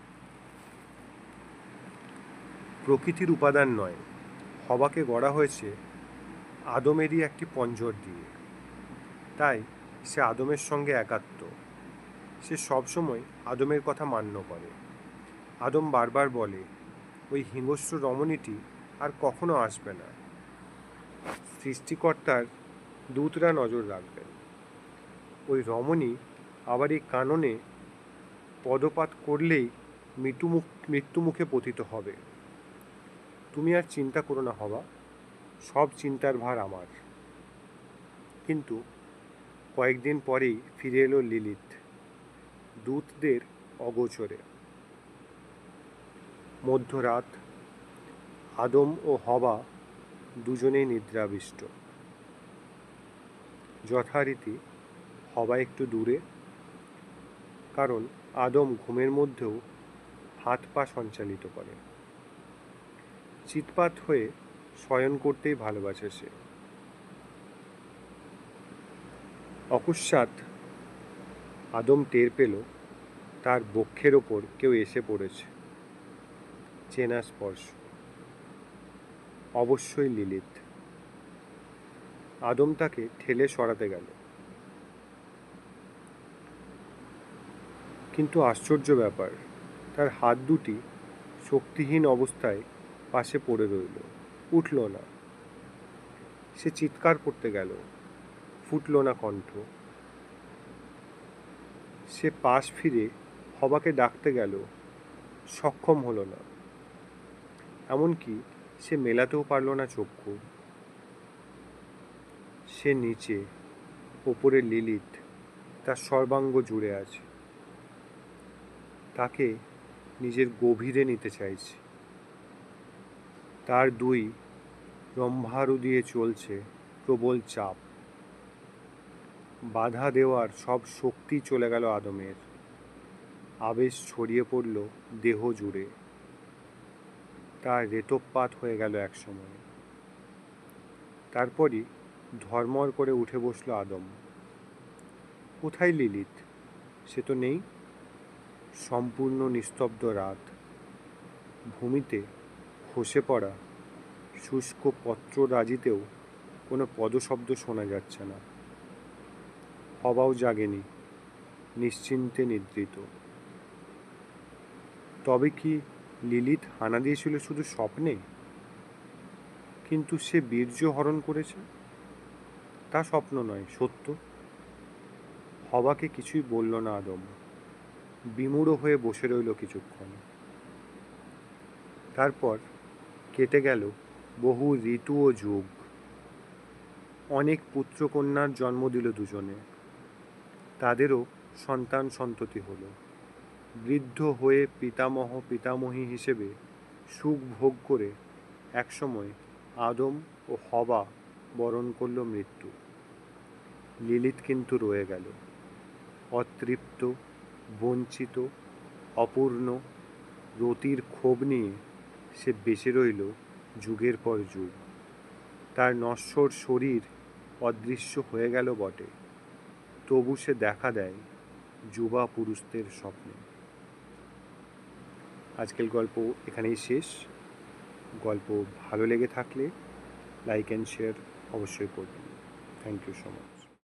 প্রকৃতির উপাদান নয়, হবাকে গড়া হয়েছে আদমেরই একটি পঞ্জর দিয়ে। তাই সে আদমের সঙ্গে একাত্ম। সে সবসময় আদমের কথা মান্য করে। আদম বারবার বলে, ওই হিংস্র রমণীটি আর কখনো আসবে না। সৃষ্টিকর্তার দূতরা নজর রাখবেন। ওই রমণী আবার এই কাননে পদপাত করলেই মৃত্যুমুখে পতিত হবে। তুমি আর চিন্তা করো না হবা, সব চিন্তার ভার আমার। কিন্তু কয়েকদিন পরেই ফিরে এলো লিলিত, দূতদের অগোচরে। মধ্যরাত। আদম ও হবা দুজনেই নিদ্রাবিষ্ট। যথারীতি হবা একটু দূরে, কারণ আদম ঘুমের মধ্যেও হাত পা সঞ্চালিত করে। চিৎপাত হয়ে শয়ন করতেই ভালোবাসে সে। অকস্মাৎ আদম টের পেল তার বক্ষের ওপর কেউ এসে পড়েছে। চেনা স্পর্শ। অবশ্যই লিলিত। আদম তাকে ঠেলে সরাতে গেল, কিন্তু আশ্চর্য ব্যাপার, তার হাত দুটি শক্তিহীন অবস্থায় পাশে পড়ে রইল, উঠল না। সে চিৎকার করতে গেল, ফুটল না কণ্ঠ। সে পাশ ফিরে হবাকে ডাকতে গেল, সক্ষম হলো না। এমনকি সে মেলাতেও পারল না চক্ষু। সে নিচে, ওপরে লিলিত তার সর্বাঙ্গ জুড়ে আছে, তাকে নিজের গভীরে নিতে চাইছে। তার দুই রম্ভারু দিয়ে চলছে প্রবল চাপ। বাধা দেওয়ার সব শক্তি চলে গেল আদমের। আবেশ ছড়িয়ে পড়ল দেহ জুড়ে। তার রেতপাত হয়ে গেল একসময়। তারপরই ধর্মর করে উঠে বসল আদম। কোথায় লিলিত? সে তো নেই। সম্পূর্ণ নিস্তব্ধ রাত। ভূমিতে খসে পড়া শুষ্ক পত্ররাজিতেও কোনো পদশব্দ শোনা যাচ্ছে না। হবাও জাগেনি, নিশ্চিন্তে নিদ্রিত। তবে কি লিলিত হানা দিয়েছিল শুধু স্বপ্নে? কিন্তু সে বীর্য হরণ করেছে, তা স্বপ্ন নয়, সত্য। হবাকে কিছুই বলল না আদম। বিমূঢ় হয়ে বসে রইল কিছুক্ষণ। তারপর কেটে গেল বহু ঋতু ও যুগ। অনেক পুত্রকন্যার জন্ম দিল দুজনে। তাদেরও সন্তান সন্ততি হলো। বৃদ্ধ হয়ে পিতামহ পিতামহী হিসেবে সুখ ভোগ করে একসময় আদম ও হবা বরণ করল মৃত্যু। লিলিত কিন্তু রয়ে গেল, অতৃপ্ত, বঞ্চিত, অপূর্ণ। রতির ক্ষোভ নিয়ে সে বেঁচে রইল যুগের পর যুগ। তার নশ্বর শরীর অদৃশ্য হয়ে গেল বটে, তবু সে দেখা দেয় যুবা পুরুষদের স্বপ্নে। আজকের গল্প এখানেই শেষ। গল্প ভালো লেগে থাকলে লাইক অ্যান্ড শেয়ার অবশ্যই করবেন। Thank you so much.